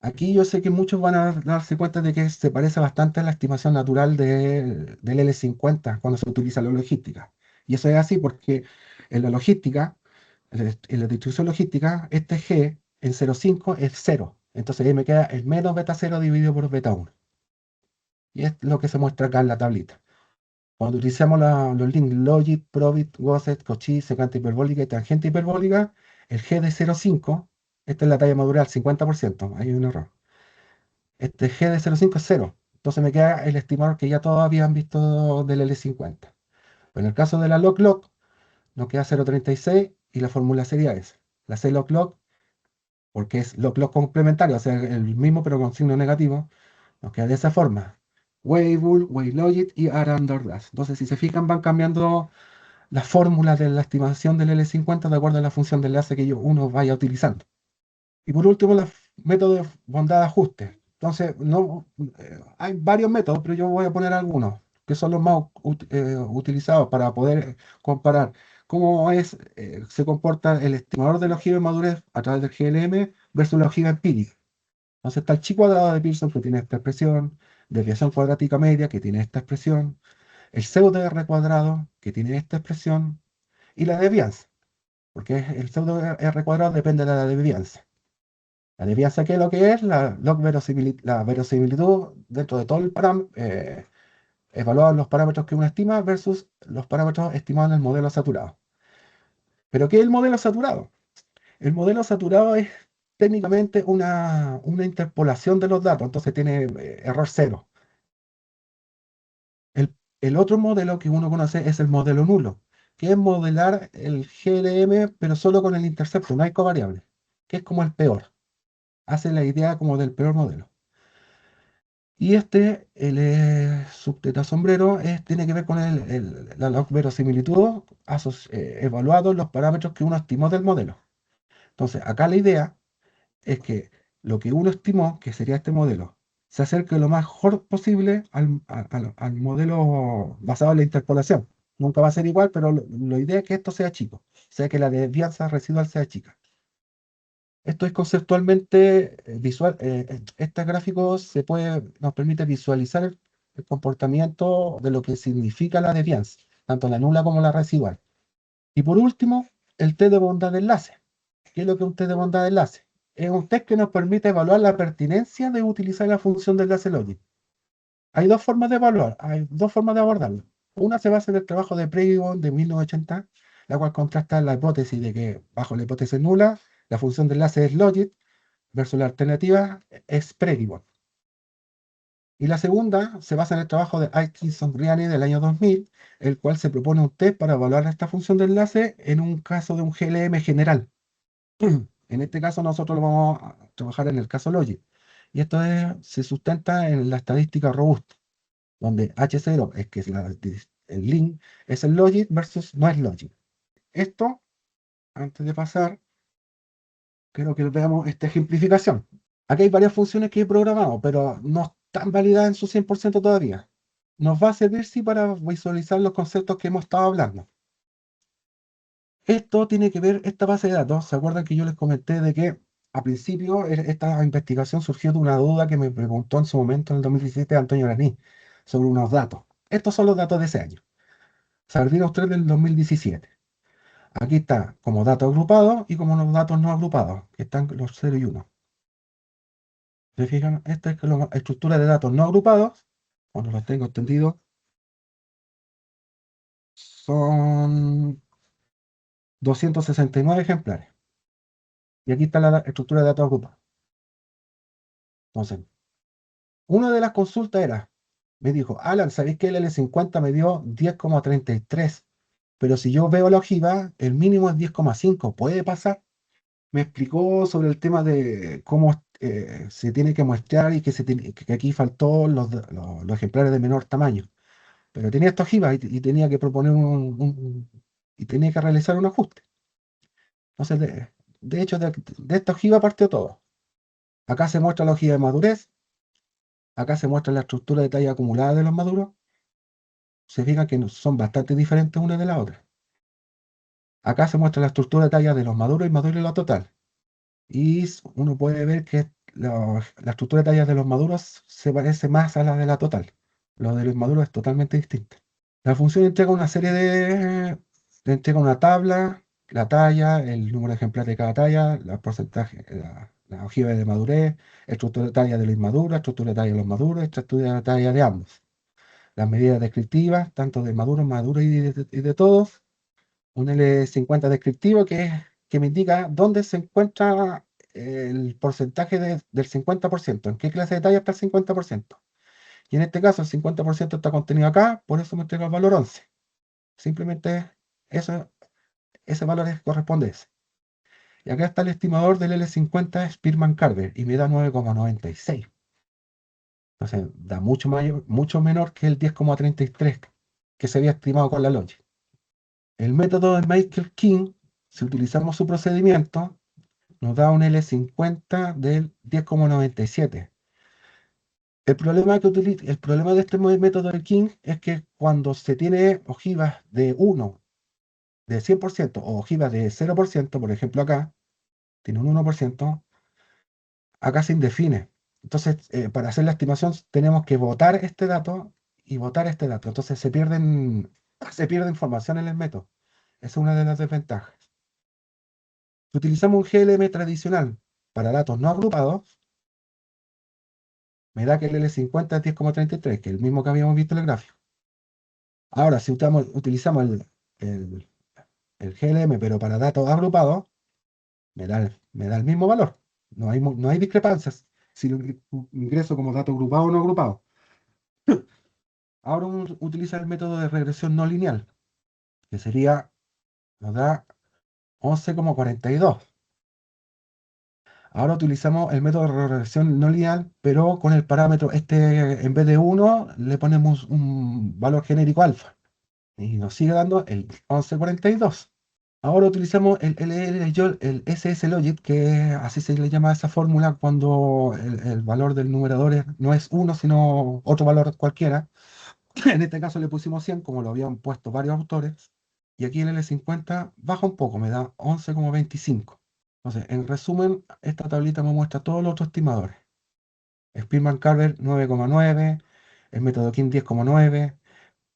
Aquí yo sé que muchos van a darse cuenta de que se parece bastante a la estimación natural del L50 cuando se utiliza la logística. Y eso es así porque en la logística, en la distribución logística, este G en 0,5 es 0. Entonces ahí me queda el menos beta 0 dividido por beta 1. Y es lo que se muestra acá en la tablita. Cuando utilizamos los links logit, probit, gosset, cauchy, secante hiperbólica y tangente hiperbólica, el G de 0,5, esta es la talla modular, 50%, hay un error. Este G de 0,5 es 0. Entonces me queda el estimador que ya todos habían visto del L50. En el caso de la log-log, nos queda 0,36 y la fórmula sería esa. La C log-log, porque es log-log complementario, o sea, el mismo pero con signo negativo, nos queda de esa forma. Weibull, Weilogit y Arandordas. Entonces, si se fijan, van cambiando las fórmulas de la estimación del L50 de acuerdo a la función de enlace que uno vaya utilizando. Y por último, los métodos de bondad de ajuste. Entonces, no, hay varios métodos, pero yo voy a poner algunos, que son los más utilizados para poder comparar cómo se comporta el estimador de la ojiva de madurez a través del GLM versus la ojiva empírica. Entonces está el chi cuadrado de Pearson, que tiene esta expresión, desviación cuadrática media, que tiene esta expresión, el pseudo R cuadrado, que tiene esta expresión, y la desvianza, porque el pseudo R cuadrado depende de la desvianza. La desvianza, ¿qué es lo que es? La verosimilitud dentro de todo el parámetro, evaluar los parámetros que uno estima versus los parámetros estimados en el modelo saturado. ¿Pero qué es el modelo saturado? El modelo saturado es técnicamente una interpolación de los datos, entonces tiene error cero. El otro modelo que uno conoce es el modelo nulo, que es modelar el GLM, pero solo con el intercepto, no hay covariable, que es como el peor. Hace la idea como del peor modelo. Y el subteta sombrero, tiene que ver con la log verosimilitud evaluado en los parámetros que uno estimó del modelo. Entonces, acá la idea es que lo que uno estimó, que sería este modelo, se acerque lo mejor posible al modelo basado en la interpolación. Nunca va a ser igual, pero la idea es que esto sea chico, o sea que la desvianza residual sea chica. Esto es conceptualmente visual. Este gráfico nos permite visualizar el comportamiento de lo que significa la desvianza, tanto la nula como la residual. Y por último, el test de bondad de enlace. ¿Qué es lo que es un test de bondad de enlace? Es un test que nos permite evaluar la pertinencia de utilizar la función de enlace logic. Hay dos formas de evaluar, hay dos formas de abordarlo. Una se basa en el trabajo de Pregibon de 1980, la cual contrasta la hipótesis de que bajo la hipótesis nula, la función de enlace es logic, versus la alternativa es Pregibon. Y la segunda se basa en el trabajo de Atkinson-Riani del año 2000, el cual se propone un test para evaluar esta función de enlace en un caso de un GLM general. En este caso nosotros lo vamos a trabajar en el caso Logic. Y esto se sustenta en la estadística robusta, donde H0 es que es el link es el Logic versus no es Logic. Esto, antes de pasar, quiero que veamos esta ejemplificación. Aquí hay varias funciones que he programado, pero no están validadas en su 100% todavía. nos va a servir, sí, para visualizar los conceptos que hemos estado hablando. Esto tiene que ver, esta base de datos, ¿se acuerdan que yo les comenté de que a principio esta investigación surgió de una duda que me preguntó en su momento, en el 2017, Antonio Araní, sobre unos datos? Estos son los datos de ese año. Sardina 3 del 2017. Aquí está como datos agrupados y como los datos no agrupados, que están los 0 y 1. ¿Se fijan? Esta es la estructura de datos no agrupados, cuando los tengo entendidos, son 269 ejemplares. Y aquí está la estructura de datos agrupados. Entonces, una de las consultas era, me dijo, Alan, ¿sabéis que el L50 me dio 10,33? Pero si yo veo la ojiva, el mínimo es 10,5. ¿Puede pasar? Me explicó sobre el tema de cómo se tiene que muestrear y que aquí faltó los ejemplares de menor tamaño. Pero tenía esta ojiva y tenía que proponer y tenía que realizar un ajuste. Entonces, de hecho, de esta ojiva partió todo. Acá se muestra la ojiva de madurez, acá se muestra la estructura de talla acumulada de los maduros. Se fijan que son bastante diferentes una de la otra. Acá se muestra la estructura de talla de los maduros y maduro y la total. Y uno puede ver que la estructura de tallas de los maduros se parece más a la de la total. Lo de los maduros es totalmente distinto. La función entrega una serie entrega una tabla, la talla, el número de ejemplares de cada talla, el porcentaje, la ojiva de madurez, estructura de talla de los inmaduros, estructura de talla de los maduros, estructura de talla de ambos. Las medidas descriptivas, tanto de maduros, maduros y de todos. Un L50 descriptivo que me indica dónde se encuentra el porcentaje del 50%, en qué clase de talla está el 50%. Y en este caso el 50% está contenido acá, por eso me entrega el valor 11. Simplemente eso, ese valor corresponde a ese. Y acá está el estimador del L50 Spearman-Carver y me da 9,96. Entonces da mucho menor que el 10,33 que se había estimado con la Logic. El método de Michael King, si utilizamos su procedimiento, nos da un L50 del 10,97. El problema de este método de King es que cuando se tiene ojivas de 1, de 100% o ojivas de 0%, por ejemplo acá, tiene un 1%, acá se indefine. Entonces, para hacer la estimación tenemos que votar este dato y votar este dato. Entonces se pierde información en el método. Esa es una de las desventajas. Si utilizamos un GLM tradicional para datos no agrupados, me da que el L50 es 10,33, que es el mismo que habíamos visto en el gráfico. Ahora, si utilizamos el GLM, pero para datos agrupados, me da el mismo valor. No hay discrepancias si lo ingreso como dato agrupado o no agrupado. Ahora uno utiliza el método de regresión no lineal, que nos da 11,42. Ahora utilizamos el método de regresión no lineal, pero con el parámetro en vez de 1, le ponemos un valor genérico alfa. Y nos sigue dando el 1142. Ahora utilizamos el SS Logit, que así se le llama a esa fórmula cuando el valor del numerador no es 1, sino otro valor cualquiera. En este caso le pusimos 100, como lo habían puesto varios autores. Y aquí el L50 baja un poco, me da 11,25. Entonces, en resumen, esta tablita me muestra todos los otros estimadores. Spearman-Carver 9,9, el método King 10,9,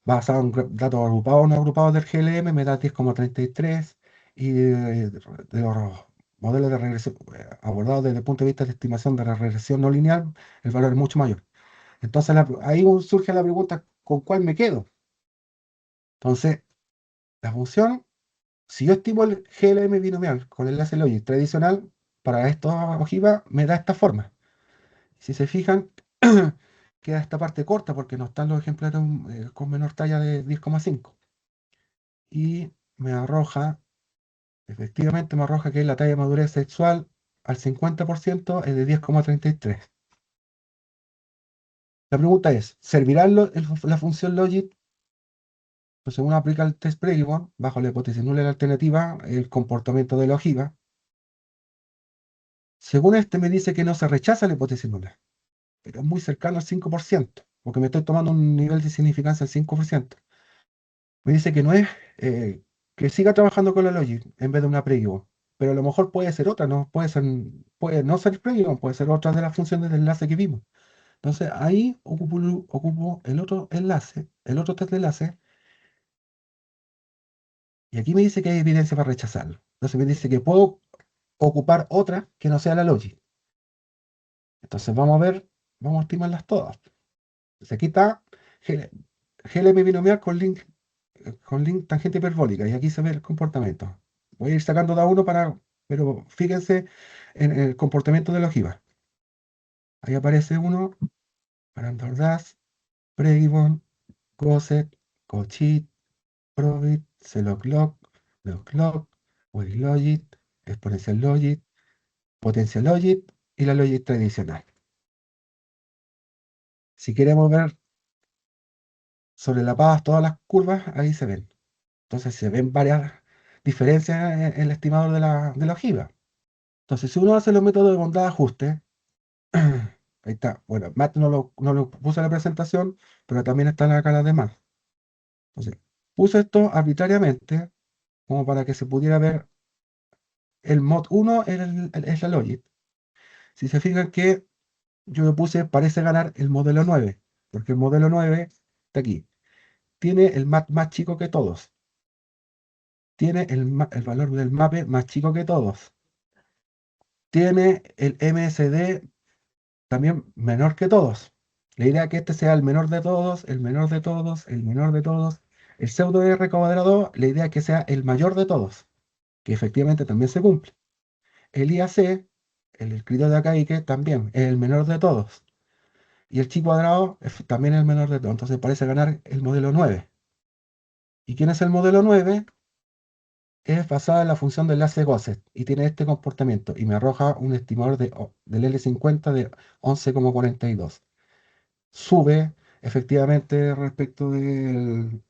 basado en datos agrupados o no agrupados del GLM me da 10,33 y de los modelos de regresión abordados desde el punto de vista de estimación de la regresión no lineal, el valor es mucho mayor. Entonces ahí surge la pregunta, ¿con cuál me quedo? Entonces, la función, si yo estimo el GLM binomial con el enlace Logic tradicional, para esta ojiva me da esta forma. Si se fijan, queda esta parte corta porque no están los ejemplares con menor talla de 10,5. Y me arroja, efectivamente me arroja que la talla de madurez sexual al 50% es de 10,33. La pregunta es, ¿servirá la función logit? Pues según aplica el test Prediborn, bajo la hipótesis nula y la alternativa, el comportamiento de la ojiva. Según este me dice que no se rechaza la hipótesis nula, pero es muy cercano al 5%. porque me estoy tomando un nivel de significancia del 5%. Me dice que no es, que siga trabajando con la Logic en vez de una Pregibo, pero a lo mejor puede ser otra, ¿no? Puede no ser Pregibo, puede ser otra de las funciones del enlace que vimos. Entonces ahí ocupo el otro enlace, el otro test de enlace, y aquí me dice que hay evidencia para rechazarlo. Entonces me dice que puedo ocupar otra que no sea la Logic. Entonces vamos a ver, vamos a estimarlas todas. Entonces aquí está G- GLM binomial con link tangente hiperbólica, y aquí se ve el comportamiento. Voy a ir sacando de a uno pero fíjense en el comportamiento de la ojiva. Ahí aparece uno, Parandordas, Pregibon, Goset, Cochit, Probit, Celoclock, Loclock, Waylogit, Exponencial Logit, Potencial Logit y la Logit tradicional. Si queremos ver sobrelapadas todas las curvas, ahí se ven. Entonces se ven varias diferencias en el estimador de la ojiva. Entonces, si uno hace los métodos de bondad de ajuste, ahí está. Bueno, Matt no lo puse en la presentación, pero también están acá las demás. Entonces, puse esto arbitrariamente, como para que se pudiera ver el mod 1 es la Logit. Si se fijan que yo le puse parece ganar el modelo 9, porque el modelo 9 está aquí. Tiene el map más chico que todos. Tiene el valor del mape más chico que todos. Tiene el MSD también menor que todos. La idea es que este sea el menor de todos, el menor de todos, el menor de todos. El pseudo R cuadrado, la idea es que sea el mayor de todos, que efectivamente también se cumple. El IAC, el escrito de Akaike, también es el menor de todos. Y el chi cuadrado es también el menor de todos. Entonces parece ganar el modelo 9. ¿Y quién es el modelo 9? Es basada en la función del enlace Gosset y tiene este comportamiento y me arroja un estimador del L50 de 11,42. Sube efectivamente respecto del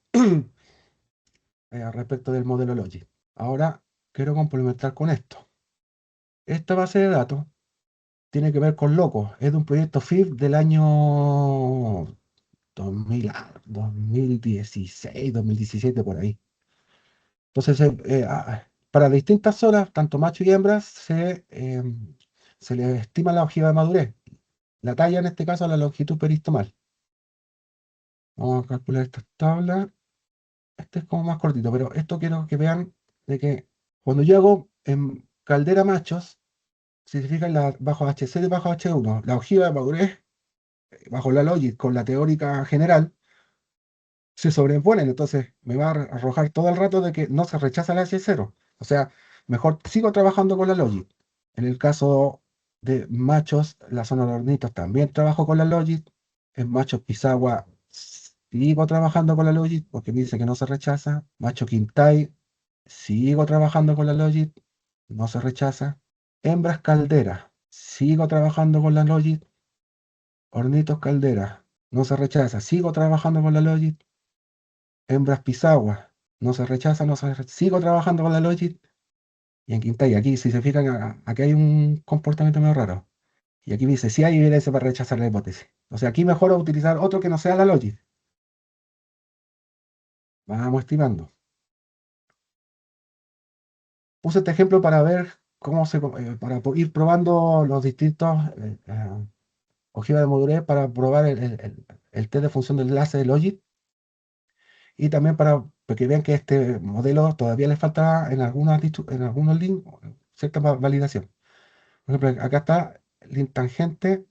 modelo Logic. Ahora quiero complementar con esto. Esta base de datos tiene que ver con Loco. Es de un proyecto FIF del año 2016, 2017, por ahí. Entonces, para distintas horas, tanto machos y hembras, se les estima la ojiva de madurez. La talla, en este caso, la longitud peristomal. Vamos a calcular esta tabla. Este es como más cortito, pero esto quiero que vean de que cuando yo hago en caldera machos, si se fijan bajo H0 y bajo H1, la ojiva de madurez, bajo la Logic con la teórica general, se sobreponen, entonces me va a arrojar todo el rato de que no se rechaza la H0. O sea, mejor sigo trabajando con la Logic. En el caso de machos, la zona de hornitos también trabajo con la Logic. En machos Pisagua sigo trabajando con la Logic porque me dice que no se rechaza. Macho Quintay, sigo trabajando con la Logic, no se rechaza. Hembras Caldera, sigo trabajando con la Logic. Hornitos Caldera, no se rechaza, sigo trabajando con la Logic. Hembras Pisagua, no se rechaza, sigo trabajando con la Logic. Y en Quintay, aquí, si se fijan, aquí hay un comportamiento medio raro. Y aquí me dice, si hay evidencia para rechazar la hipótesis. O sea, aquí mejor utilizar otro que no sea la Logic. Vamos estimando. Puse este ejemplo para ver para ir probando los distintos ojivas de madurez para probar el test de función del enlace de Logic y también para que vean que este modelo todavía le falta en algunos links cierta validación. Por ejemplo, acá está link tangente,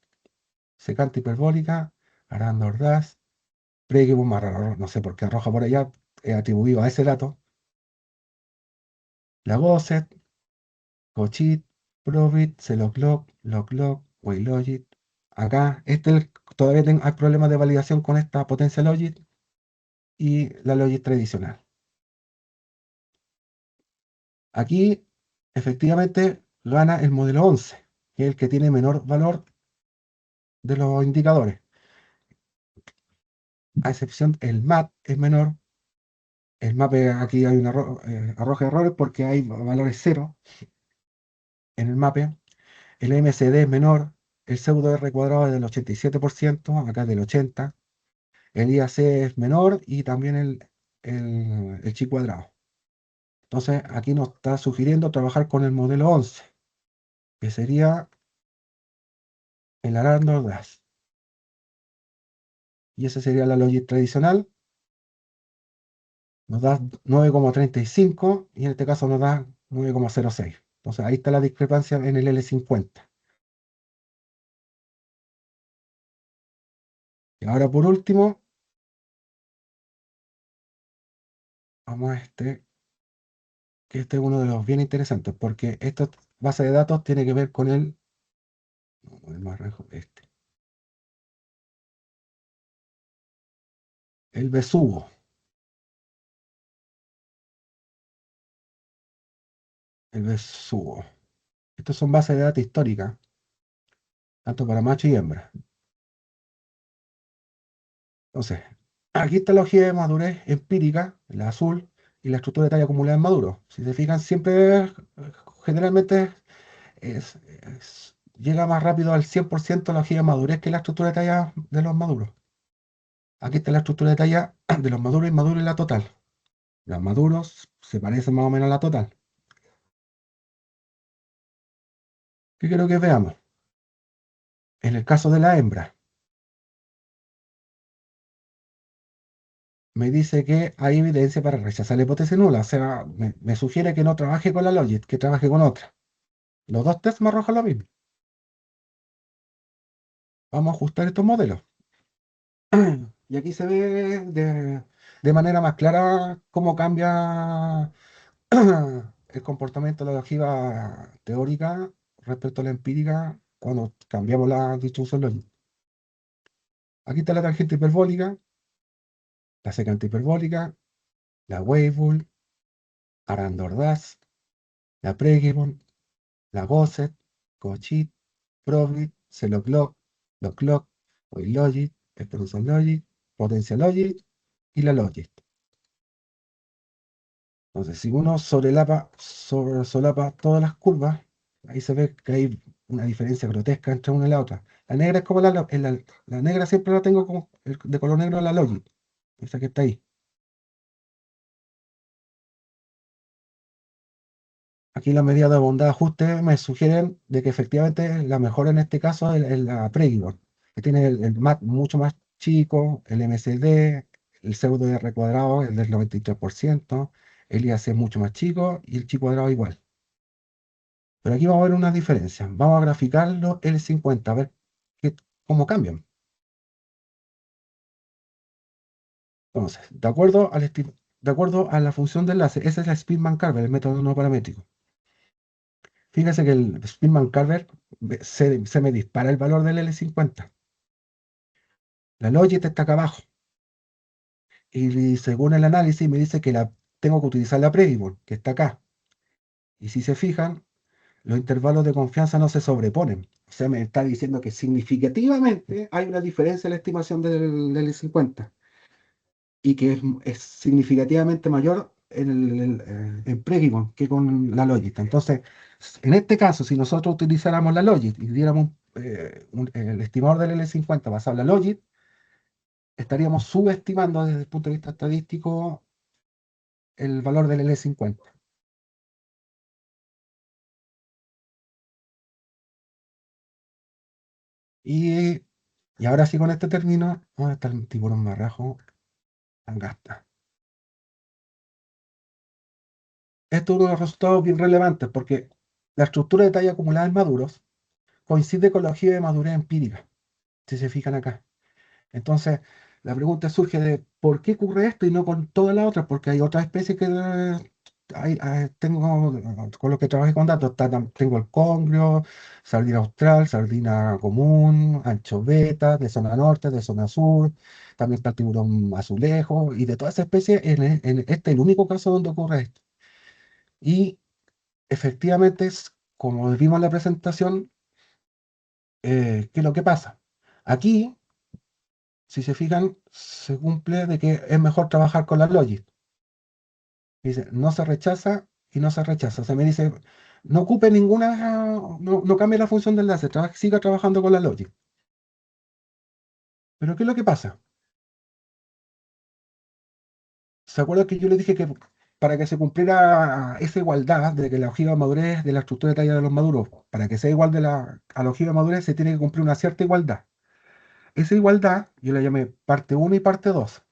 secante hiperbólica, Aranda Ordaz, Preguimus más raro, no sé por qué arroja por allá, atribuido a ese dato. La Gosset, Cochit, Probit, Celoclock, Loclock, Waylogit. Acá, todavía hay problemas de validación con esta potencia Logit y la Logit tradicional. Aquí, efectivamente, gana el modelo 11, que es el que tiene menor valor de los indicadores. A excepción, el MAP es menor. El MAP aquí hay arroja errores porque hay valores cero en el MAP. El MCD es menor. El pseudo R cuadrado es del 87%, acá es del 80%. el IAC es menor y también el chi cuadrado. Entonces, aquí nos está sugiriendo trabajar con el modelo 11, que sería el Arandor Dash. Y esa sería la Logic tradicional. Nos da 9,35 y en este caso nos da 9,06. Entonces, ahí está la discrepancia en el L50. Y ahora, por último, vamos a que este es uno de los bien interesantes, porque esta base de datos tiene que ver con el más rejo, el besugo. El besugo. Estos son bases de datos históricas, tanto para macho y hembra. Entonces, aquí está la hoja de madurez empírica, la azul, y la estructura de talla acumulada en maduro. Si se fijan, siempre, generalmente, llega más rápido al 100% la hoja de madurez que la estructura de talla de los maduros. Aquí está la estructura de talla de los maduros, inmaduros y la total. Los maduros se parecen más o menos a la total. ¿Qué quiero que veamos? En el caso de la hembra, me dice que hay evidencia para rechazar la hipótesis nula. O sea, me sugiere que no trabaje con la Logit, que trabaje con otra. Los dos tests me arrojan lo mismo. Vamos a ajustar estos modelos. Y aquí se ve de manera más clara cómo cambia el comportamiento de la ojiva teórica respecto a la empírica cuando cambiamos la distribución lógica. Aquí está la tangente hiperbólica, la secante hiperbólica, la Weibull, Arandor-Dass, la Pregibbon, la Gosset, Cochit, Probit, Celoclock, Locklock, WaveLogic, Exponential Logic, Potential Logic y la Logic. Entonces, si uno solapa todas las curvas, ahí se ve que hay una diferencia grotesca entre una y la otra. La negra es como la negra siempre la tengo como de color negro la Logic, esa que está ahí. Aquí la medida de bondad de ajuste me sugieren de que efectivamente la mejor en este caso es la Pregibbon, que tiene el MAT mucho más chico, el MCD, el pseudo R cuadrado es del 93%, el IAC es mucho más chico y el chi cuadrado igual. Pero aquí vamos a ver una diferencia. Vamos a graficarlo L50, a ver cómo cambian. Entonces, de acuerdo a la función de enlace, esa es la Spearman-Carver, el método no paramétrico. Fíjense que el Spearman-Carver se me dispara el valor del L50. La Logit está acá abajo. Y según el análisis me dice que tengo que utilizar la Prevision, que está acá. Y si se fijan, los intervalos de confianza no se sobreponen. O sea, me está diciendo que significativamente hay una diferencia en la estimación del L50 y que es significativamente mayor en Pregigon que con la Logit. Entonces, en este caso, si nosotros utilizáramos la Logit y diéramos el estimador del L50 basado en la Logit, estaríamos subestimando desde el punto de vista estadístico el valor del L50. Y, y ahora sí con este término, ¿dónde está el tiburón marrajo? Angasta. Esto es uno de los resultados bien relevantes porque la estructura de talla acumulada en maduros coincide con la ojiva de madurez empírica, si se fijan acá. Entonces, la pregunta surge de ¿por qué ocurre esto y no con todas las otras? Porque hay otras especies que tengo, con los que trabajé con datos, tengo el congrio, sardina austral, sardina común, anchoveta, de zona norte, de zona sur, también está el tiburón azulejo, y de todas esas especies, en este es el único caso donde ocurre esto. Y efectivamente, como vimos en la presentación, ¿qué es lo que pasa? Aquí, si se fijan, se cumple de que es mejor trabajar con la Logit. Dice, no se rechaza y no se rechaza. O sea, me dice, no ocupe ninguna, no cambie la función del enlace, siga trabajando con la Logit. Pero ¿qué es lo que pasa? ¿se acuerdan que yo les dije que para que se cumpliera esa igualdad de que la ojiva de madurez de la estructura de talla de los maduros, para que sea igual a la ojiva de madurez, se tiene que cumplir una cierta igualdad? Esa igualdad yo la llamé parte uno y parte 2.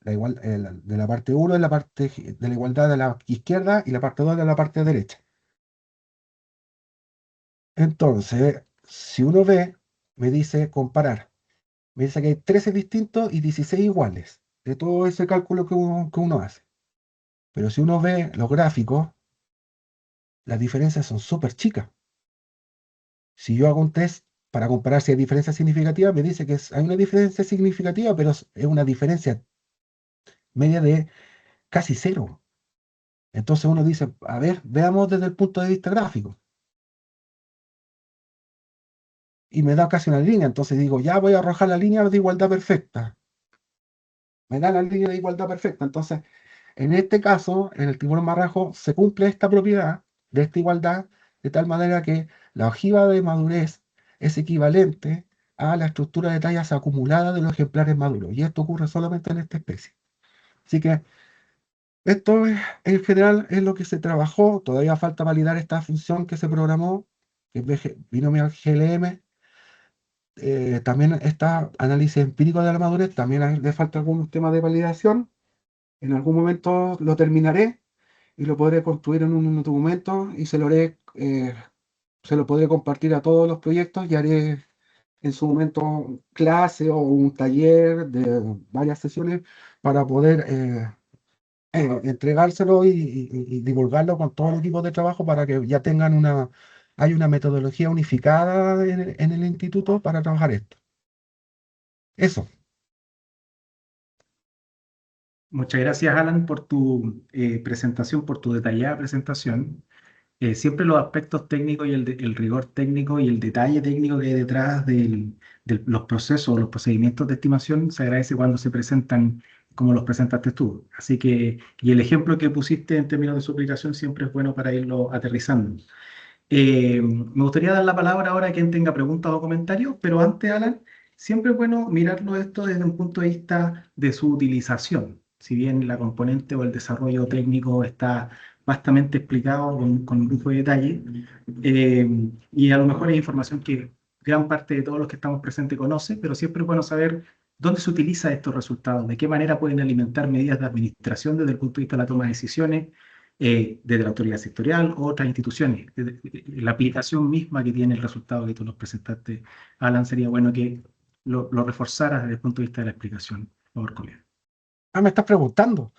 De la parte uno es la parte de la igualdad de la izquierda y la parte 2 de la parte derecha. Entonces, si uno ve, me dice comparar. Me dice que hay 13 distintos y 16 iguales de todo ese cálculo que uno hace. Pero si uno ve los gráficos, las diferencias son súper chicas. Si yo hago un test para comparar si hay diferencias significativas, me dice que hay una diferencia significativa, pero es una diferencia media de casi cero. Entonces uno dice, a ver, veamos desde el punto de vista gráfico. Y me da casi una línea, entonces digo, ya voy a arrojar la línea de igualdad perfecta. Me da la línea de igualdad perfecta. Entonces, en este caso, en el tiburón marrajo, se cumple esta propiedad de esta igualdad de tal manera que la ojiva de madurez es equivalente a la estructura de tallas acumulada de los ejemplares maduros. Y esto ocurre solamente en esta especie. Así que esto en general es lo que se trabajó. Todavía falta validar esta función que se programó, que es binomial GLM. También está análisis empírico de la madurez. También le falta algunos temas de validación. En algún momento lo terminaré y lo podré construir en un documento y se lo podré compartir a todos los proyectos y haré en su momento clase o un taller de varias sesiones para poder entregárselo y divulgarlo con todo el equipo de trabajo para que ya tengan hay una metodología unificada en el instituto para trabajar esto. Eso. Muchas gracias, Alan, por tu presentación, por tu detallada presentación. Siempre los aspectos técnicos y el rigor técnico y el detalle técnico que hay detrás de los procesos, los procedimientos de estimación se agradece cuando se presentan como los presentaste tú. Así que, y el ejemplo que pusiste en términos de su aplicación siempre es bueno para irlo aterrizando. Me gustaría dar la palabra ahora a quien tenga preguntas o comentarios, pero antes, Alan, siempre es bueno mirarlo esto desde un punto de vista de su utilización. Si bien la componente o el desarrollo técnico está bastante explicado con un grupo de detalle, y a lo mejor es información que gran parte de todos los que estamos presentes conoce, pero siempre es bueno saber dónde se utiliza estos resultados, de qué manera pueden alimentar medidas de administración desde el punto de vista de la toma de decisiones, desde la autoridad sectorial o otras instituciones. La aplicación misma que tiene el resultado que tú nos presentaste, Alan, sería bueno que lo reforzaras desde el punto de vista de la explicación, por favor, colega. Me estás preguntando.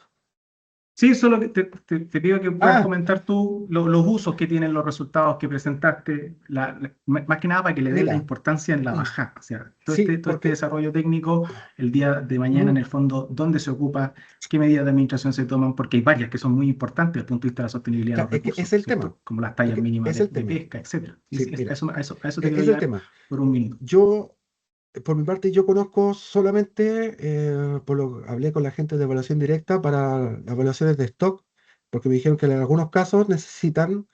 Sí, solo que te pido que puedas Ah, comentar tú los usos que tienen los resultados que presentaste, más que nada para que le den la mira, importancia en la bajada. O sea, sí, todo este porque desarrollo técnico, el día de mañana, en mm, el fondo, dónde se ocupa, qué medidas de administración se toman, porque hay varias que son muy importantes desde el punto de vista de la sostenibilidad de los es que recursos, es el tema. ¿cierto? Como las tallas mínimas Es el de tema. pesca, etcétera. Sí, Sí, sí, mira, a eso te quiero es el llevar tema. por un minuto. Yo, por mi parte, yo conozco solamente, hablé con la gente de evaluación directa para las evaluaciones de stock, porque me dijeron que en algunos casos necesitan,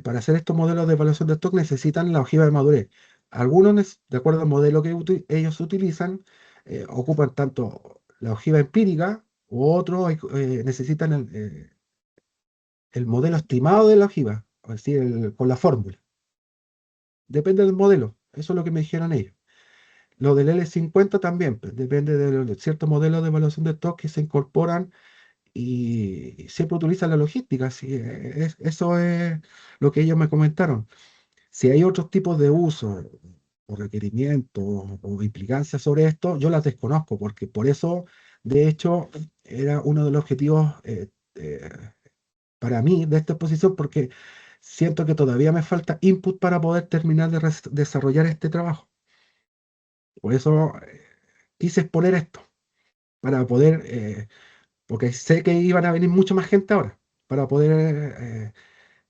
para hacer estos modelos de evaluación de stock, necesitan la ojiva de madurez. Algunos, de acuerdo al modelo que ellos utilizan, ocupan tanto la ojiva empírica, u otros necesitan el modelo estimado de la ojiva, es decir, con la fórmula. Depende del modelo, eso es lo que me dijeron ellos. Lo del L50 también, pues, depende de ciertos modelos de evaluación de stock que se incorporan y siempre utilizan la logística. Así eso es lo que ellos me comentaron. Si hay otros tipos de uso o requerimientos o implicancias sobre esto, yo las desconozco, porque por eso, de hecho, era uno de los objetivos para mí de esta exposición, porque siento que todavía me falta input para poder terminar de desarrollar este trabajo. Por eso quise exponer esto, para poder, porque sé que iban a venir mucha más gente ahora, para poder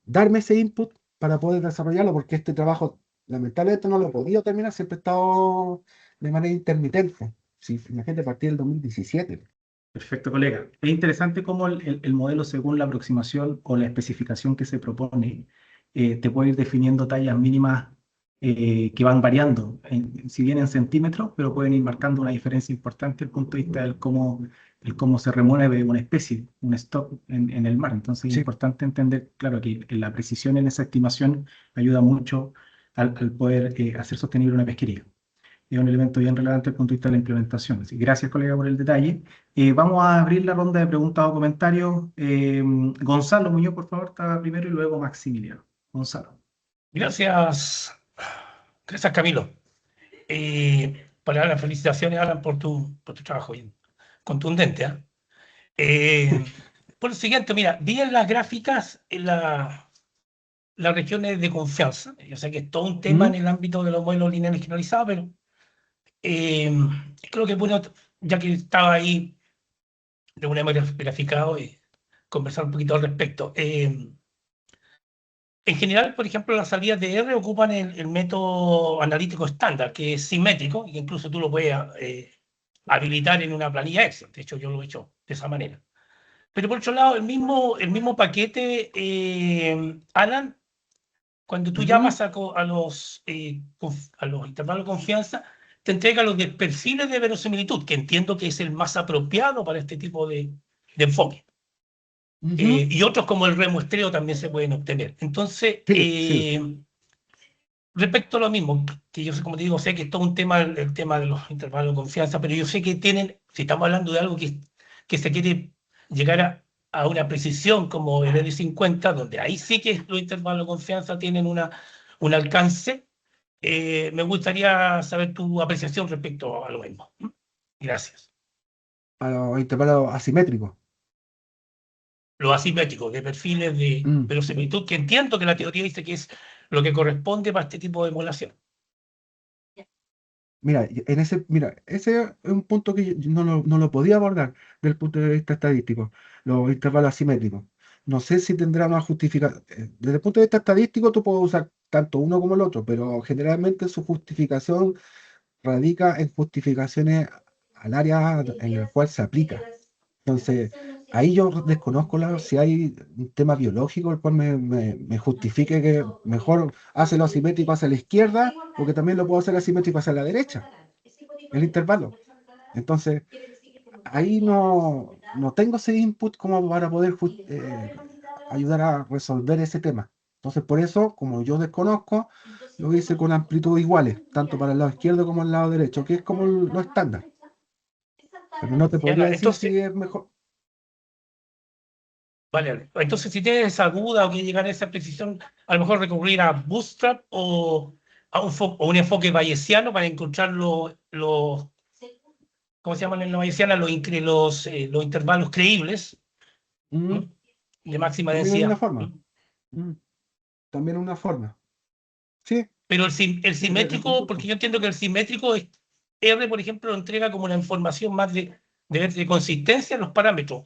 darme ese input para poder desarrollarlo, porque este trabajo lamentablemente no lo he podido terminar, siempre he estado de manera intermitente. Sí, imagínate, a partir del 2017. Perfecto, colega. Es interesante cómo el modelo, según la aproximación o la especificación que se propone, te puede ir definiendo tallas mínimas que van variando, si bien en centímetros, pero pueden ir marcando una diferencia importante desde el punto de vista del cómo se remueve una especie, un stock en el mar. Entonces es Sí, importante entender, claro, que la precisión en esa estimación ayuda mucho al poder hacer sostenible una pesquería. Es un elemento bien relevante desde el punto de vista de la implementación. Así que gracias, colega, por el detalle. Vamos a abrir la ronda de preguntas o comentarios. Gonzalo Muñoz, por favor, estaba primero y luego Maximiliano. Gonzalo. Gracias, gracias Camilo. Para las felicitaciones, Alan, por tu trabajo bien contundente. Por lo siguiente, mira, vi en las gráficas las regiones de confianza. Yo sé que es todo un tema en el ámbito de los modelos lineales generalizados, pero creo que es bueno, ya que estaba ahí de una manera graficado, conversar un poquito al respecto. En general, por ejemplo, las salidas de R ocupan el método analítico estándar, que es simétrico, y que incluso tú lo puedes habilitar en una planilla Excel. De hecho, yo lo he hecho de esa manera. Pero por otro lado, el mismo paquete, Alan, cuando tú llamas a los intervalos de confianza, te entrega los perfiles de verosimilitud, que entiendo que es el más apropiado para este tipo de enfoque. Y otros como el remuestreo también se pueden obtener. Entonces, sí. respecto a lo mismo, que yo sé, como te digo, sé que es todo un tema, el tema de los intervalos de confianza, pero yo sé que si estamos hablando de algo que se quiere llegar a una precisión como el L50, donde ahí sí que los intervalos de confianza tienen un alcance, me gustaría saber tu apreciación respecto a lo mismo. Gracias. A los intervalos asimétricos. Los asimétricos, de perfiles de verosimilitud, que entiendo que la teoría dice que es lo que corresponde para este tipo de emulación. Mira, ese es un punto que yo no lo podía abordar desde el punto de vista estadístico, los intervalos asimétricos. No sé si tendrá una justificación. Desde el punto de vista estadístico, tú puedes usar tanto uno como el otro, pero generalmente su justificación radica en justificaciones al área en el cual se aplica. Entonces, ahí yo desconozco si hay un tema biológico el cual me justifique que mejor hace lo asimétrico hacia la izquierda, porque también lo puedo hacer asimétrico hacia la derecha, el intervalo. Entonces, ahí no tengo ese input como para poder ayudar a resolver ese tema. Entonces, por eso, como yo desconozco, lo hice con amplitud iguales, tanto para el lado izquierdo como el lado derecho, que es como lo estándar. Pero no te podría decir Entonces, si es mejor. vale, entonces si tienes esa duda o quieres llegar a esa precisión, a lo mejor recurrir a Bootstrap o a un enfoque bayesiano para encontrar ¿cómo se llaman en la bayesiana? Los intervalos creíbles, Mm, de máxima También es una densidad. forma. Mm, También es una forma. Sí, Pero el es buen simétrico, porque punto. yo entiendo que el simétrico R, por ejemplo, lo entrega como una información más de consistencia en los parámetros.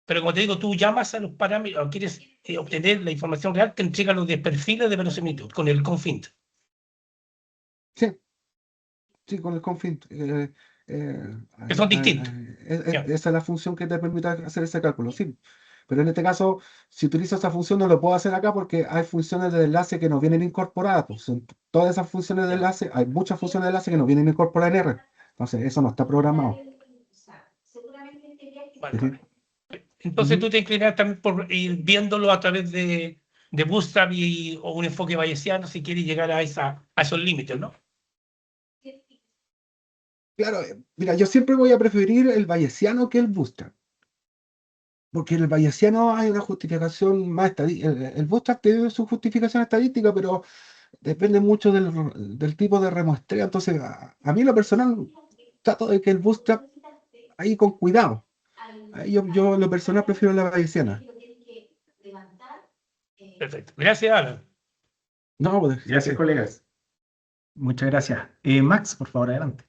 Pero como te digo, tú llamas a los parámetros, o quieres obtener la información real, te entrega los de perfiles de verosimilitud con el confint. Sí, sí, con el confint. Que son distintos. Ya. Esa es la función que te permite hacer ese cálculo, sí. Pero en este caso, si utilizo esa función, no lo puedo hacer acá porque hay funciones de enlace que nos vienen incorporadas. Pues, son todas esas funciones de enlace, hay muchas funciones de enlace que nos vienen incorporadas en R. Entonces, eso no está programado. Vale, ¿Sí? vale. Entonces tú te inclinas también por ir viéndolo a través de Bootstrap o un enfoque bayesiano si quieres llegar a esos límites, ¿no? Claro, mira, yo siempre voy a preferir el bayesiano que el bootstrap. Porque en el bayesiano hay una justificación más estadística. El bootstrap tiene su justificación estadística, pero depende mucho del tipo de remuestreo. Entonces, a mí en lo personal, trato de que el bootstrap ahí con cuidado. Ahí yo en lo personal prefiero la bayesiana. Perfecto. Gracias, Alan. No, pues, Gracias, colegas. Muchas gracias. Max, por favor, adelante.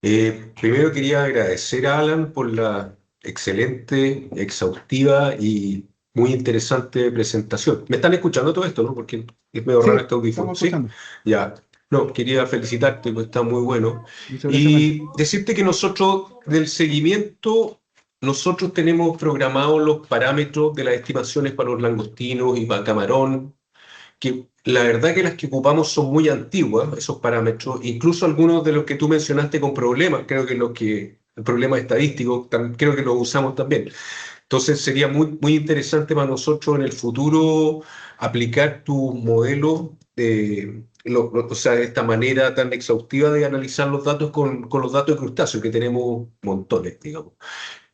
Primero quería agradecer a Alan por la excelente, exhaustiva y muy interesante presentación. ¿Me están escuchando todo esto, no? Porque es medio raro sí, este audífono. estamos ¿Sí? escuchando. Ya. No, quería felicitarte, pues está muy bueno. Muchas gracias, Max. Y decirte que nosotros, del seguimiento, nosotros tenemos programados los parámetros de las estimaciones para los langostinos y para camarón, que La verdad que las que ocupamos son muy antiguas, esos parámetros, incluso algunos de los que tú mencionaste con problemas, creo que el problema estadístico, creo que los usamos también. Entonces sería muy interesante para nosotros en el futuro aplicar tu modelo o sea, de esta manera tan exhaustiva de analizar los datos con los datos de crustáceos, que tenemos montones, digamos.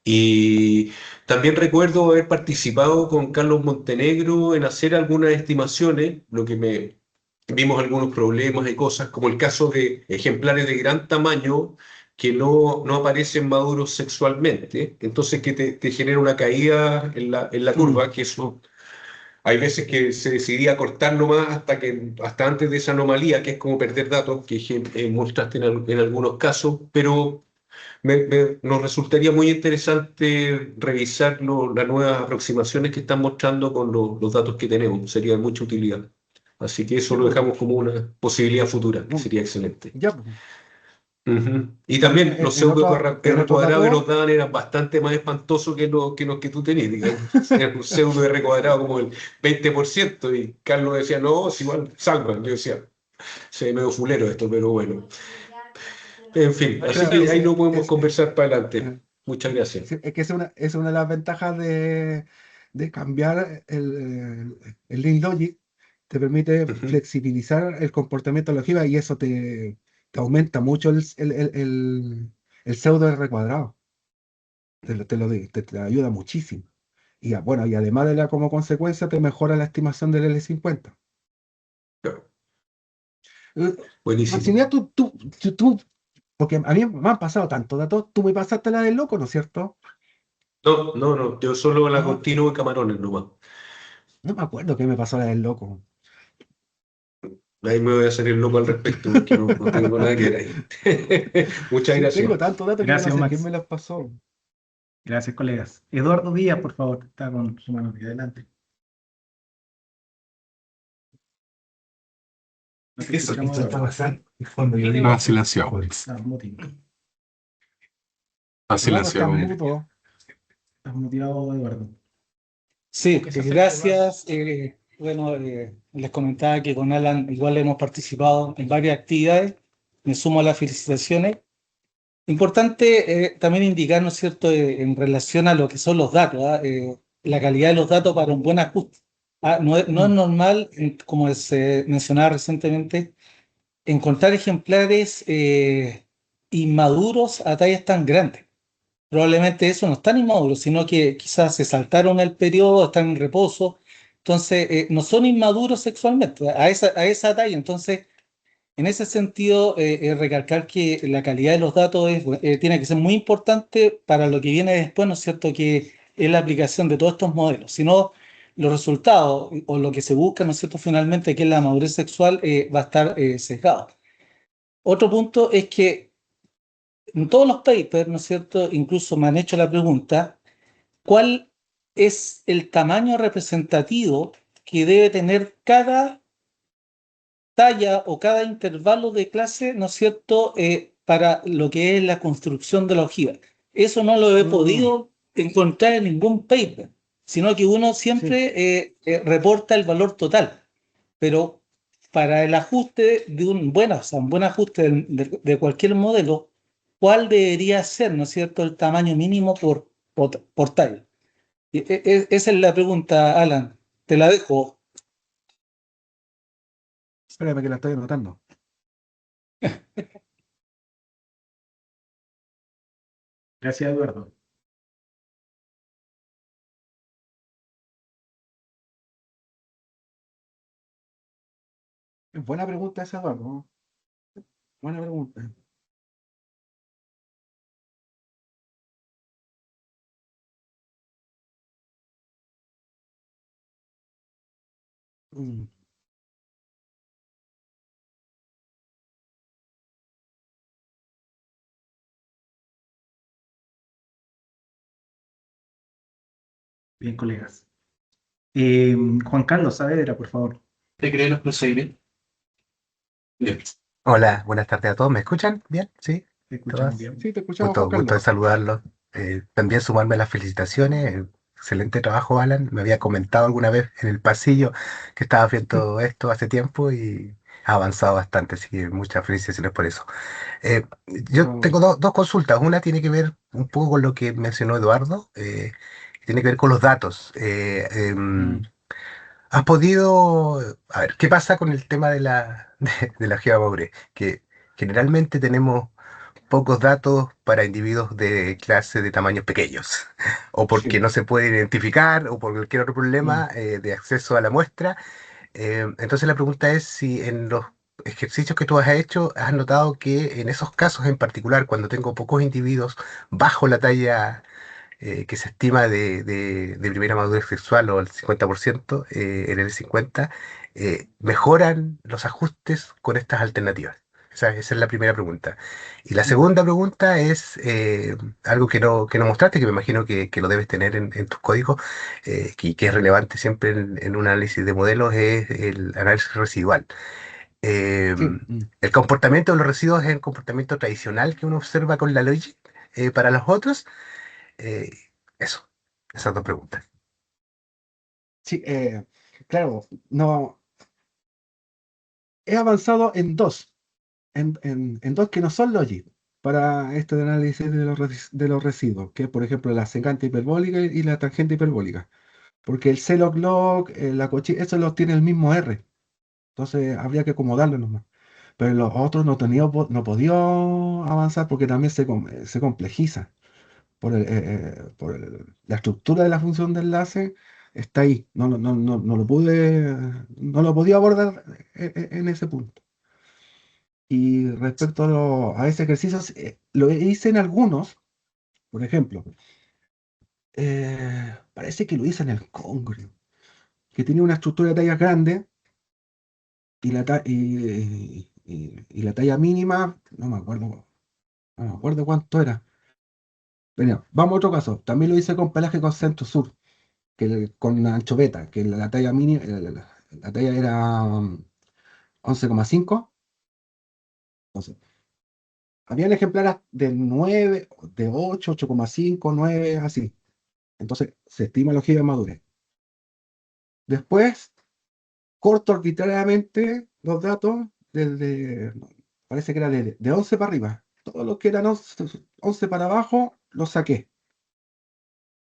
Y también recuerdo haber participado con Carlos Montenegro en hacer algunas estimaciones, vimos algunos problemas y cosas, como el caso de ejemplares de gran tamaño que no aparecen maduros sexualmente, entonces que te genera una caída en la curva, que eso hay veces que se decidía cortar nomás hasta antes de esa anomalía, que es como perder datos, que mostraste en algunos casos, pero nos resultaría muy interesante revisar las nuevas aproximaciones que están mostrando con los datos que tenemos. Sería de mucha utilidad. Así que eso Ya, lo pues, dejamos como una posibilidad futura, que no, sería excelente. ya, pues. Ujú. Y En, también los en otro, en R otro cuadrado que dato, nos daban eran bastante más espantosos que los que tú tenías, digamos. Era un pseudo R cuadrado como el 20% y Carlos decía, no, es igual, salvan. Yo decía, se ve medio fulero esto, pero bueno. En fin, así claro, que ahí no podemos es, conversar para adelante. eh, Muchas gracias. sí, es que es una de las ventajas de cambiar el Lean Logic, te permite Ujú. flexibilizar el comportamiento de la ojiva y eso te aumenta mucho el pseudo R cuadrado, te ayuda muchísimo. Y bueno, y además como consecuencia te mejora la estimación del L50. Claro, Eh, buenísimo. Maximiliano, porque a mí me han pasado tantos datos, tú me pasaste la del loco, ¿no es cierto? No, yo solo la No, continua de camarones nomás. no me acuerdo qué me pasó la del loco. Ahí me voy a salir loco al respecto porque no tengo nada que ver ahí. Muchas Sí, tengo gracias. tantos datos que ya no Gracias, sé quién me Max. los pasó. Gracias, colegas. Eduardo Díaz, por favor, está con su mano aquí adelante. No te escuchamos ahora. pasando. Cuando yo Tiene digo, Ah, silenciado. Estás muteado. Ah, Eduardo, estás silenciado. mudo. Estás muteado, Eduardo. Sí, que se acerque gracias. Bueno, les comentaba que con Alan igual hemos participado en varias actividades. Me sumo a las felicitaciones. Importante también indicar, ¿no es cierto?, en relación a lo que son los datos, ¿ah? La calidad de los datos para un buen ajuste. No es normal, como se mencionaba recientemente, encontrar ejemplares inmaduros a tallas tan grandes. Probablemente eso no están inmaduros, sino que quizás se saltaron el periodo, están en reposo. Entonces, no son inmaduros sexualmente a esa talla. Entonces, en ese sentido, recalcar que la calidad de los datos tiene que ser muy importante para lo que viene después, ¿no es cierto?, que es la aplicación de todos estos modelos. Si no, los resultados o lo que se busca, ¿no es cierto?, finalmente, que es la madurez sexual, va a estar sesgado. Otro punto es que en todos los papers, ¿no es cierto?, incluso me han hecho la pregunta, ¿cuál es el tamaño representativo que debe tener cada talla o cada intervalo de clase, ¿no es cierto?, para lo que es la construcción de la ojiva? Eso no lo he Mm, podido encontrar en ningún paper, sino que uno sí. siempre reporta el valor total, pero para el ajuste de o sea, un buen ajuste de cualquier modelo, ¿cuál debería ser, ¿no es cierto?, el tamaño mínimo por talla? Esa es la pregunta, Alan. Te la dejo. Espérame que la estoy anotando. Gracias, Eduardo. Buena pregunta esa, Eduardo, ¿no? Buena pregunta. Mm, Bien, colegas. Juan Carlos Saavedra, por favor. ¿Te creen los procedimientos? Bien. Hola, buenas tardes a todos. ¿Me escuchan? ¿Bien? ¿Sí? Te escuchamos ¿Todas? bien. sí, te escuchamos, Juan Gusto de Carlos. saludarlos. También sumarme a las felicitaciones. Excelente trabajo, Alan. Me había comentado alguna vez en el pasillo que estaba viendo esto hace tiempo y ha avanzado bastante, así que muchas felicitaciones por eso. Yo Oh, tengo dos consultas. Una tiene que ver un poco con lo que mencionó Eduardo, tiene que ver con los datos. mm, ¿Has podido, a ver, qué pasa con el tema de de la GeoMaure? Que generalmente tenemos pocos datos para individuos de clase de tamaños pequeños, o porque sí, no se puede identificar, o por cualquier otro mm, problema de acceso a la muestra. Entonces la pregunta es si en los ejercicios que tú has hecho has notado que en esos casos en particular, cuando tengo pocos individuos bajo la talla que se estima de primera madurez sexual o el 50% en el 50, mejoran los ajustes con estas alternativas. Esa es la primera pregunta. Y la mm, segunda pregunta es algo que no mostraste, que me imagino que lo debes tener en tus códigos, que es relevante siempre en un análisis de modelos, es el análisis residual. Eh, sí, el comportamiento de los residuos es el comportamiento tradicional que uno observa con la logic para los otros. Eh, eso, esas dos preguntas. sí, claro, no, he avanzado en dos, en dos que no son Logic, para este análisis de los residuos, que es, por ejemplo, la secante hiperbólica y la tangente hiperbólica. Porque el C-log-log, la cochilla, eso los tiene el mismo R. Entonces habría que acomodarlo nomás. Pero los otros no podía avanzar porque también se complejiza. La estructura de la función de enlace está ahí. No lo podía abordar en ese punto. Y respecto a ese ejercicio, lo hice en algunos, por ejemplo, parece que lo hice en el Congre, que tenía una estructura de tallas grande y la talla mínima, no me acuerdo cuánto era. Venga, vamos a otro caso. También lo hice con pelaje con centro sur, con anchoveta, que la talla mínima, la talla era 11,5. Entonces, habían ejemplares de 9, de 8, 8,5, 9, así. Entonces, se estima la ojiva de madurez. Después, corto arbitrariamente los datos parece que era de 11 para arriba. Todos los que eran 11 para abajo, los saqué.